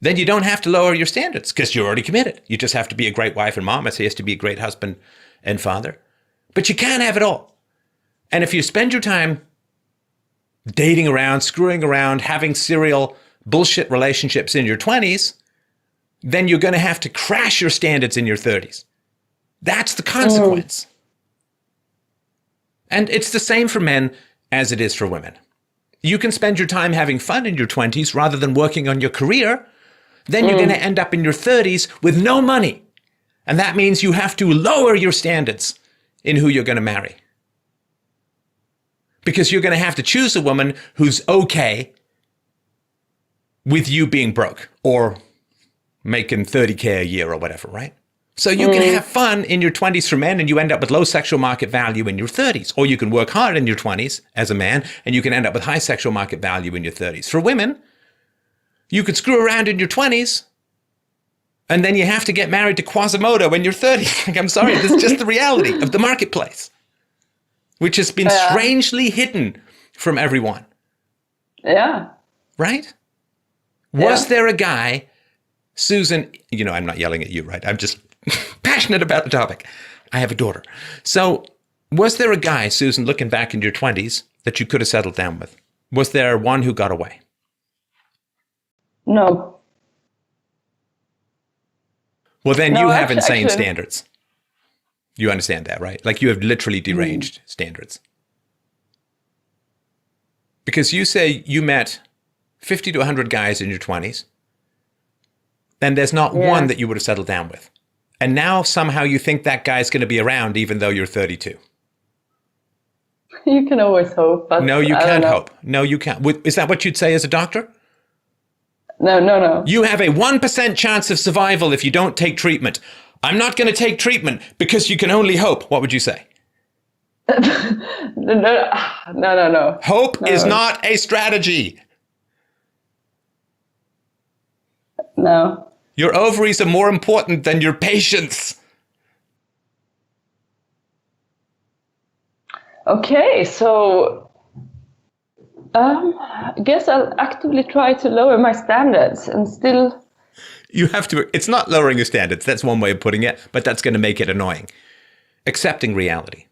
Then you don't have to lower your standards because you're already committed. You just have to be a great wife and mom, as he has to be a great husband and father. But you can't have it all. And if you spend your time dating around, screwing around, having serial bullshit relationships in your 20s, then you're going to have to crash your standards in your 30s. That's the consequence. And it's the same for men as it is for women. You can spend your time having fun in your 20s rather than working on your career. Then you're going to end up in your 30s with no money. And that means you have to lower your standards in who you're going to marry. Because you're going to have to choose a woman who's okay with you being broke or making $30K a year or whatever, right? So you can have fun in your 20s for men and you end up with low sexual market value in your 30s. Or you can work hard in your 20s as a man and you can end up with high sexual market value in your 30s. For women, you could screw around in your 20s and then you have to get married to Quasimodo when you're 30. I'm sorry, this is just the reality of the marketplace, which has been strangely hidden from everyone. Yeah. Right? Was there a guy, Susan, you know, I'm not yelling at you, right? I'm just passionate about the topic. I have a daughter. So was there a guy, Susan, looking back in your 20s that you could have settled down with? Was there one who got away? No. Well, then you have insane actually, standards. You understand that, right? Like you have literally deranged standards. Because you say you met 50 to 100 guys in your 20s, and there's not one that you would have settled down with. And now somehow you think that guy's going to be around even though you're 32. You can always hope, but no, you can't hope. No, you can't. Is that what you'd say as a doctor? No. You have a 1% chance of survival if you don't take treatment. I'm not going to take treatment because you can only hope. What would you say? No. Hope is not a strategy. No. Your ovaries are more important than your patience. Okay, so I guess I'll actively try to lower my standards and still... You have to, it's not lowering your standards. That's one way of putting it, but that's going to make it annoying. Accepting reality.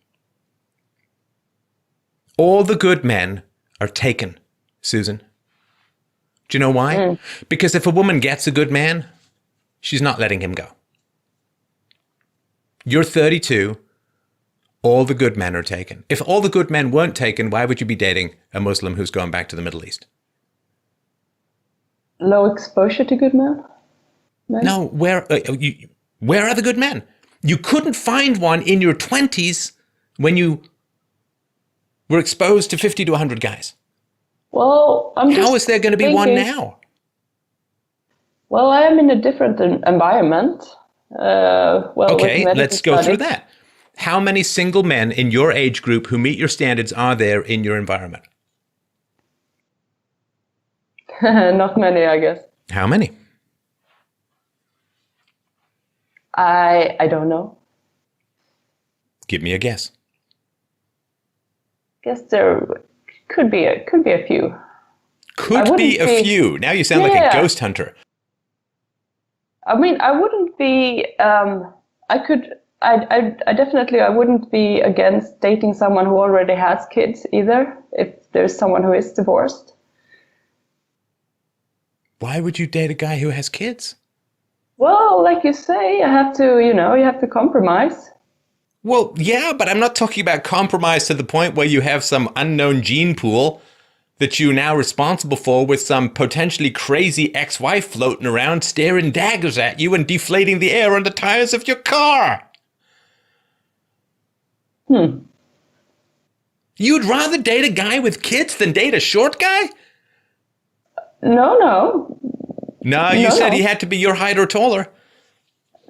All the good men are taken, Susan. Do you know why? Because if a woman gets a good man, she's not letting him go. You're 32. All the good men are taken. If all the good men weren't taken, why would you be dating a Muslim who's going back to the Middle East? Low exposure to good men? No, where are the good men? You couldn't find one in your 20s when you were exposed to 50 to 100 guys. Well, how is there going to be one now? Well, I am in a different environment. Okay, let's go through that. How many single men in your age group who meet your standards are there in your environment? Not many, I guess. How many? I don't know. Give me a guess. Guess there could be a few. Could be a few. Now you sound like a ghost hunter. I mean, I wouldn't be. I definitely I wouldn't be against dating someone who already has kids either. If there's someone who is divorced. Why would you date a guy who has kids? Well, like you say, you have to compromise. Well, yeah, but I'm not talking about compromise to the point where you have some unknown gene pool that you're now responsible for with some potentially crazy ex-wife floating around staring daggers at you and deflating the air on the tires of your car. You'd rather date a guy with kids than date a short guy? No. No, you said he had to be your height or taller.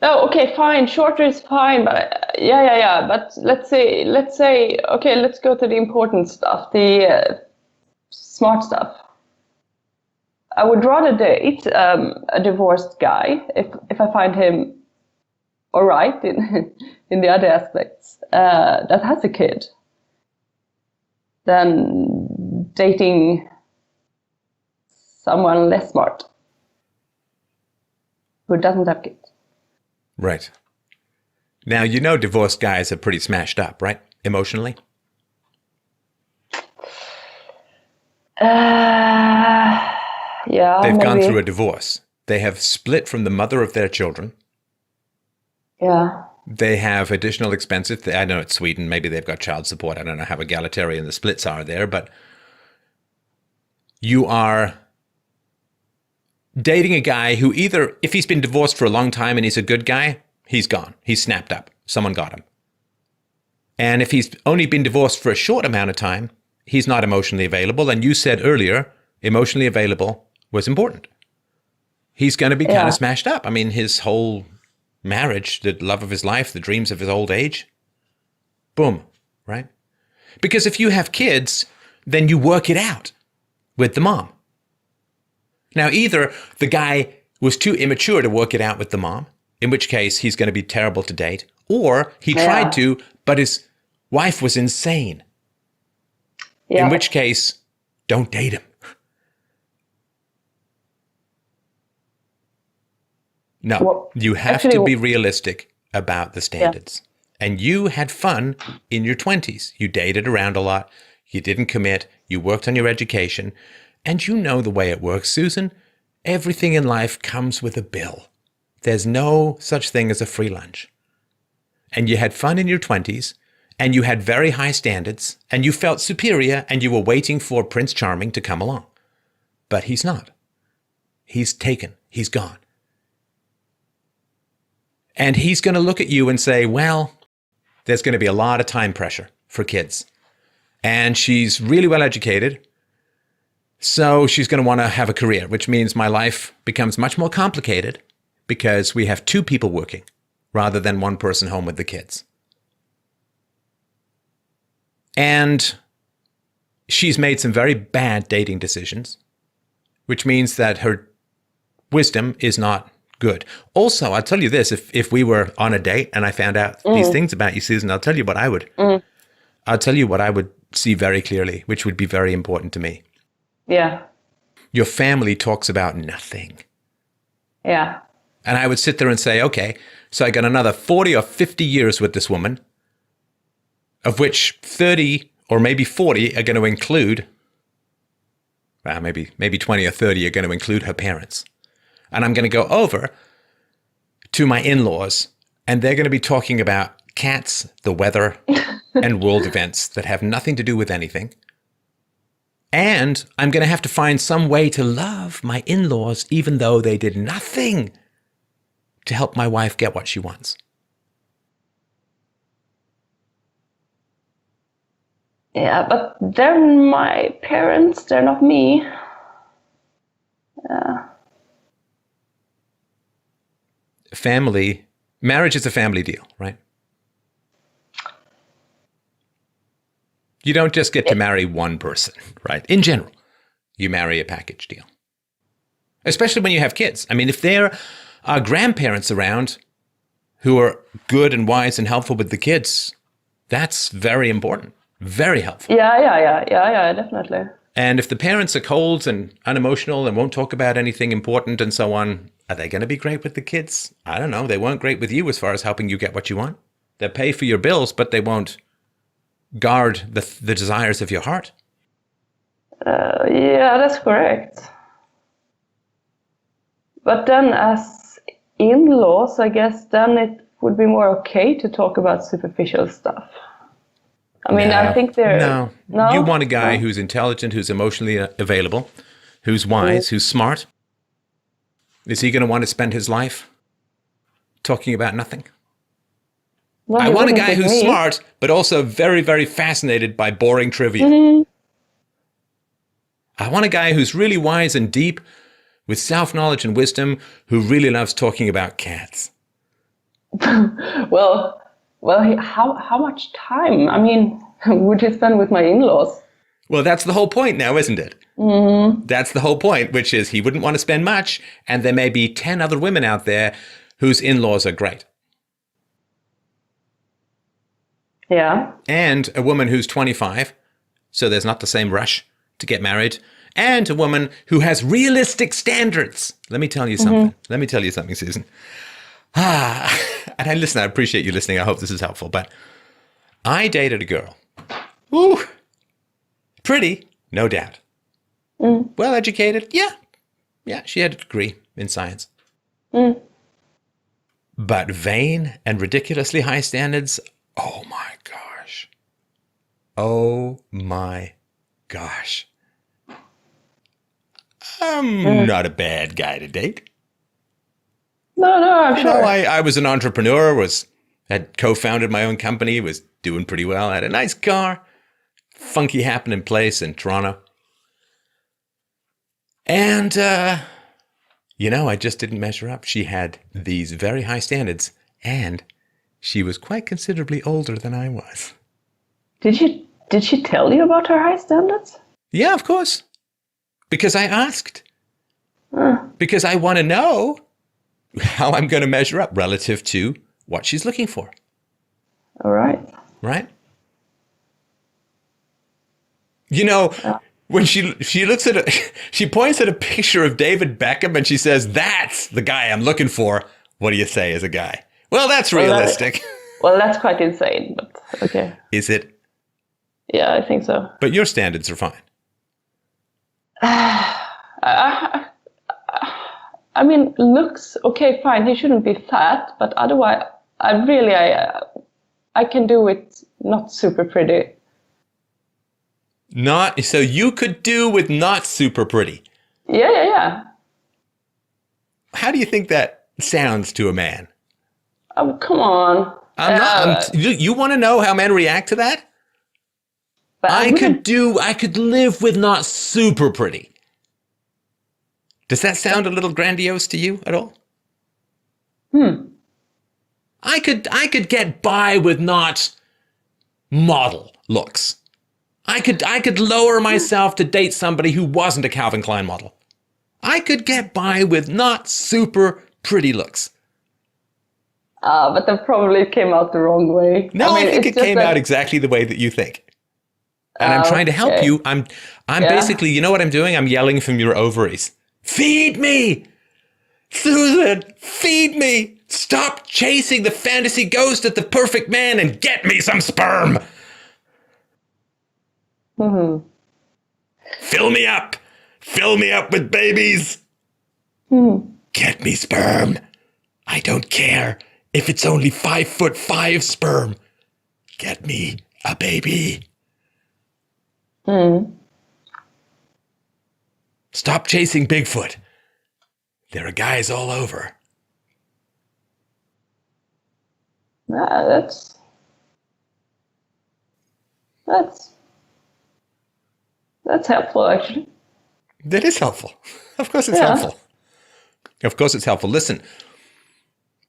Oh, okay, fine. Shorter is fine, but yeah. But let's say, okay, let's go to the important stuff, the smart stuff. I would rather date a divorced guy if I find him all right in the other aspects that has a kid than dating someone less smart who doesn't have kids. Right. Now, divorced guys are pretty smashed up, right? Emotionally? Yeah. They've maybe. gone through a divorce. They have split from the mother of their children. Yeah. They have additional expenses. I know it's Sweden. Maybe they've got child support. I don't know how egalitarian the splits are there, but you are dating a guy who either, if he's been divorced for a long time and he's a good guy, he's gone. He's snapped up. Someone got him. And if he's only been divorced for a short amount of time, he's not emotionally available. And you said earlier, emotionally available was important. He's going to be kind of smashed up. I mean, his whole marriage, the love of his life, the dreams of his old age, boom, right? Because if you have kids, then you work it out with the mom. Now, either the guy was too immature to work it out with the mom, in which case he's going to be terrible to date, or he tried to, but his wife was insane. Yeah. In which case, don't date him. No, well, you have to be realistic about the standards. Yeah. And you had fun in your 20s. You dated around a lot. You didn't commit. You worked on your education. And you know the way it works, Susan. Everything in life comes with a bill. There's no such thing as a free lunch. And you had fun in your 20s, and you had very high standards, and you felt superior, and you were waiting for Prince Charming to come along. But he's not. He's taken. He's gone. And he's going to look at you and say, well, there's going to be a lot of time pressure for kids. And she's really well educated. So she's going to want to have a career, which means my life becomes much more complicated because we have two people working rather than one person home with the kids. And she's made some very bad dating decisions, which means that her wisdom is not good. Also, I'll tell you this, if we were on a date and I found out these things about you, Susan, I'll tell you what I would see very clearly, which would be very important to me. Yeah. Your family talks about nothing. Yeah. And I would sit there and say, okay, so I got another 40 or 50 years with this woman, of which 30 or maybe 40 are going to include, well, maybe 20 or 30 are going to include her parents. And I'm going to go over to my in-laws, and they're going to be talking about cats, the weather, and world events that have nothing to do with anything. And I'm going to have to find some way to love my in-laws, even though they did nothing to help my wife get what she wants. Yeah, but they're my parents, they're not me. Yeah. Marriage is a family deal, right? You don't just get to marry one person, right? In general, you marry a package deal. Especially when you have kids. I mean, if there are grandparents around who are good and wise and helpful with the kids, that's very important. Very helpful. Yeah, definitely. And if the parents are cold and unemotional and won't talk about anything important and so on, are they going to be great with the kids? I don't know. They weren't great with you as far as helping you get what you want. They'll pay for your bills, but they won't guard the desires of your heart. Yeah, that's correct. But then as in-laws, I guess then it would be more okay to talk about superficial stuff. I mean, I think they're... No. You want a guy who's intelligent, who's emotionally available, who's wise, who's smart. Is he going to want to spend his life talking about nothing? Well, I want a guy who's smart, but also very, very fascinated by boring trivia. Mm-hmm. I want a guy who's really wise and deep, with self-knowledge and wisdom, who really loves talking about cats. Well, how much time, I mean, would you spend with my in-laws? Well, that's the whole point now, isn't it? Mm-hmm. That's the whole point, which is he wouldn't want to spend much, and there may be 10 other women out there whose in-laws are great. Yeah. And a woman who's 25, so there's not the same rush to get married, and a woman who has realistic standards. Let me tell you something. Mm-hmm. Let me tell you something, Susan. And I appreciate you listening. I hope this is helpful. But I dated a girl. Ooh, pretty, no doubt. Mm. Well educated, yeah. Yeah, she had a degree in science. Mm. But vain and ridiculously high standards, oh my gosh. Oh my gosh. I'm not a bad guy to date. No, I'm You sure. know, I was an entrepreneur, had co-founded my own company, was doing pretty well, had a nice car, funky happening place in Toronto. And, I just didn't measure up. She had these very high standards, and she was quite considerably older than I was. Did she tell you about her high standards? Yeah, of course. Because I asked. Because I want to know how I'm going to measure up relative to what she's looking for. All right. Right? When she looks at she points at a picture of David Beckham and she says, "That's the guy I'm looking for." What do you say as a guy? Well, that's realistic. Well, that's quite insane, but okay. Is it? Yeah, I think so. But your standards are fine. I mean, looks, okay, fine. He shouldn't be fat, but otherwise, I can do it not super pretty. So you could do with not super pretty. Yeah. How do you think that sounds to a man? Oh, come on. You want to know how men react to that? But I could live with not super pretty. Does that sound a little grandiose to you at all? I could get by with not model looks. I could lower myself to date somebody who wasn't a Calvin Klein model. I could get by with not super pretty looks. But that probably came out the wrong way. No, I think it came out exactly the way that you think. And I'm trying to help you. I'm basically, you know what I'm doing? I'm yelling from your ovaries. Feed me! Susan, feed me! Stop chasing the fantasy ghost at the perfect man and get me some sperm! Mm-hmm. Fill me up! Fill me up with babies! Get me sperm! I don't care if it's only 5'5" sperm. Get me a baby. Stop chasing Bigfoot. There are guys all over. That's helpful, actually. That is helpful. Of course it's helpful. Of course it's helpful. Listen,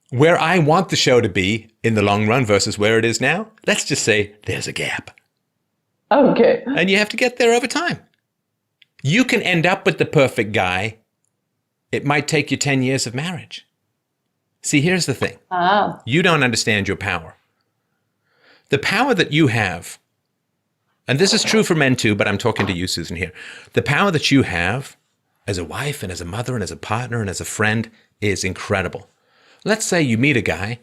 where I want the show to be in the long run versus where it is now, let's just say there's a gap. Okay. And you have to get there over time. You can end up with the perfect guy. It might take you 10 years of marriage. See, here's the thing. You don't understand your power. The power that you have and this is true for men too, but I'm talking to you, Susan, here. The power that you have as a wife and as a mother and as a partner and as a friend is incredible. Let's say you meet a guy.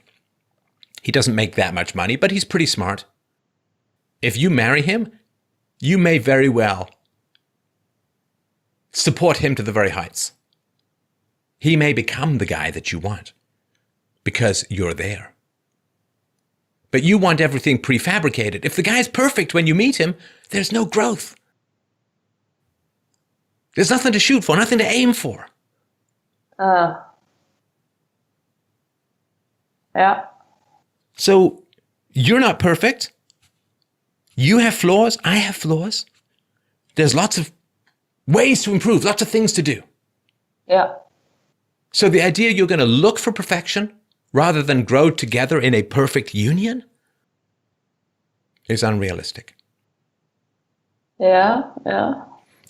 He doesn't make that much money, but he's pretty smart. If you marry him, you may very well support him to the very heights. He may become the guy that you want because you're there. But you want everything prefabricated. If the guy's perfect when you meet him, there's no growth. There's nothing to shoot for, nothing to aim for. Yeah. So you're not perfect. You have flaws. I have flaws. There's lots of ways to improve, lots of things to do. Yeah. So the idea you're going to look for perfection rather than grow together in a perfect union is unrealistic. Yeah. Yeah.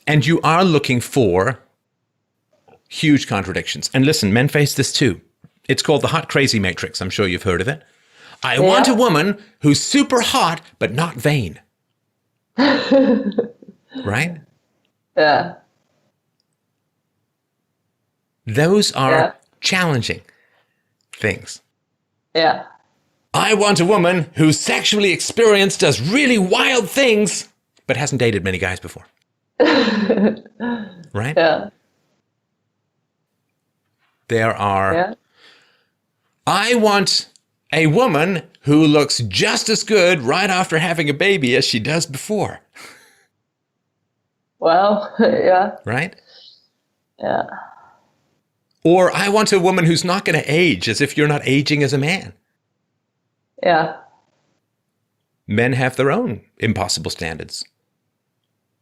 And you are looking for huge contradictions. And listen, men face this too. It's called the hot crazy matrix. I'm sure you've heard of it. I want a woman who's super hot, but not vain. Right? Yeah. Those are challenging things. Yeah. I want a woman who's sexually experienced, does really wild things, but hasn't dated many guys before. Right? Yeah. There are... Yeah. I want a woman who looks just as good right after having a baby as she does before. Well, yeah. Right? Yeah. Or I want a woman who's not going to age as if you're not aging as a man. Yeah. Men have their own impossible standards.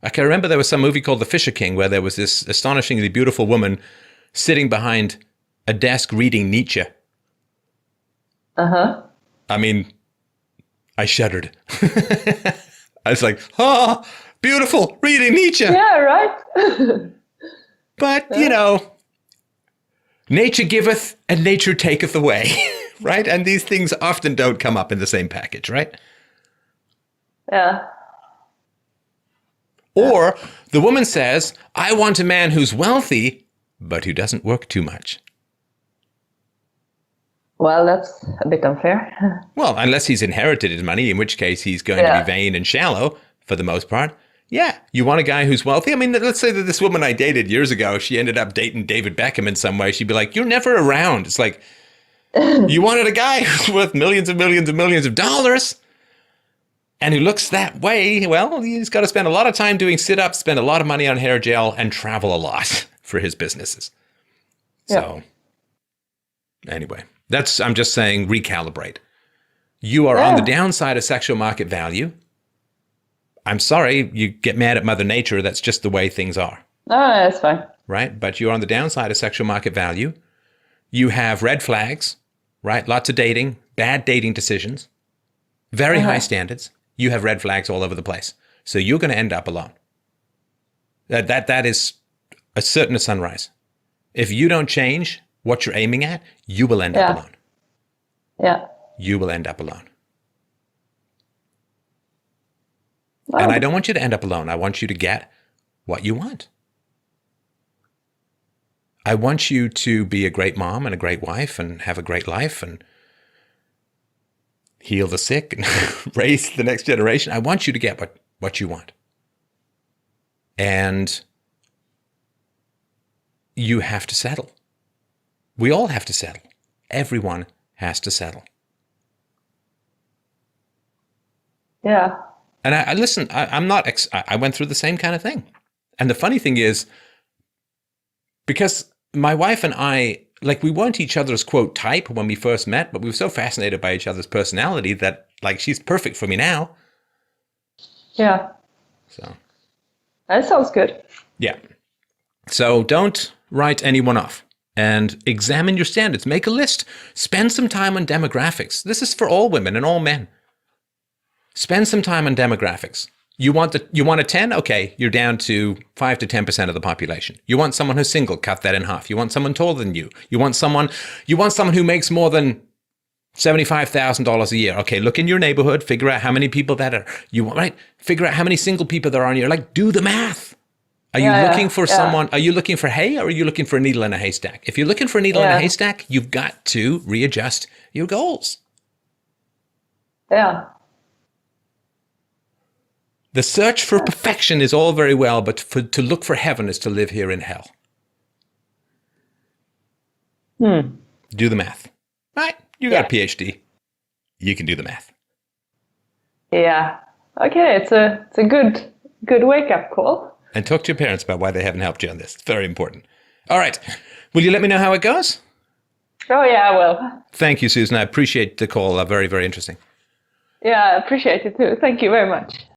I can remember there was some movie called The Fisher King where there was this astonishingly beautiful woman sitting behind a desk reading Nietzsche. Uh-huh. I mean, I shuddered. I was like, oh, beautiful, reading Nietzsche. Yeah, right? But, you know, nature giveth and nature taketh away, right? And these things often don't come up in the same package, right? Yeah. Or the woman says, I want a man who's wealthy, but who doesn't work too much. Well, that's a bit unfair. Well, unless he's inherited his money, in which case he's going to be vain and shallow for the most part. Yeah, you want a guy who's wealthy? I mean, let's say that this woman I dated years ago, she ended up dating David Beckham in some way. She'd be like, you're never around. It's like, you wanted a guy who's worth millions and millions and millions of dollars and who looks that way. Well, he's got to spend a lot of time doing sit-ups, spend a lot of money on hair gel, and travel a lot for his businesses. So, anyway. I'm just saying, recalibrate. You are on the downside of sexual market value. I'm sorry, you get mad at Mother Nature. That's just the way things are. No, that's fine. Right? But you're on the downside of sexual market value. You have red flags, right? Lots of dating, bad dating decisions, very high standards. You have red flags all over the place. So you're going to end up alone. That is a certain as sunrise. If you don't change what you're aiming at, you will end up alone. Yeah. You will end up alone. Well, And I don't want you to end up alone. I want you to get what you want. I want you to be a great mom and a great wife and have a great life and heal the sick and raise the next generation. I want you to get what you want. And you have to settle. We all have to settle. Everyone has to settle. Yeah. And I went through the same kind of thing. And the funny thing is, because my wife and I, like, we weren't each other's, quote, type when we first met, but we were so fascinated by each other's personality that, like, she's perfect for me now. Yeah. So. That sounds good. Yeah. So don't write anyone off. And examine your standards. Make a list. Spend some time on demographics. This is for all women and all men. Spend some time on demographics. You want a 10? Okay, you're down to 5 to 10% of the population. You want someone who's single? Cut that in half. You want someone taller than you. You want someone who makes more than $75,000 a year. Okay, look in your neighborhood, figure out how many people that are you want, right? Figure out how many single people there are, and you're like, do the math. Are you looking for someone? Are you looking for hay, or are you looking for a needle in a haystack? If you're looking for a needle in a haystack, you've got to readjust your goals. Yeah. The search for perfection is all very well, but to look for heaven is to live here in hell. Do the math. Right? You got a PhD. You can do the math. Yeah. Okay, it's a good wake-up call. And talk to your parents about why they haven't helped you on this. It's very important. All right. Will you let me know how it goes? Oh, yeah, I will. Thank you, Susan. I appreciate the call. Very, very interesting. Yeah, I appreciate it too. Thank you very much.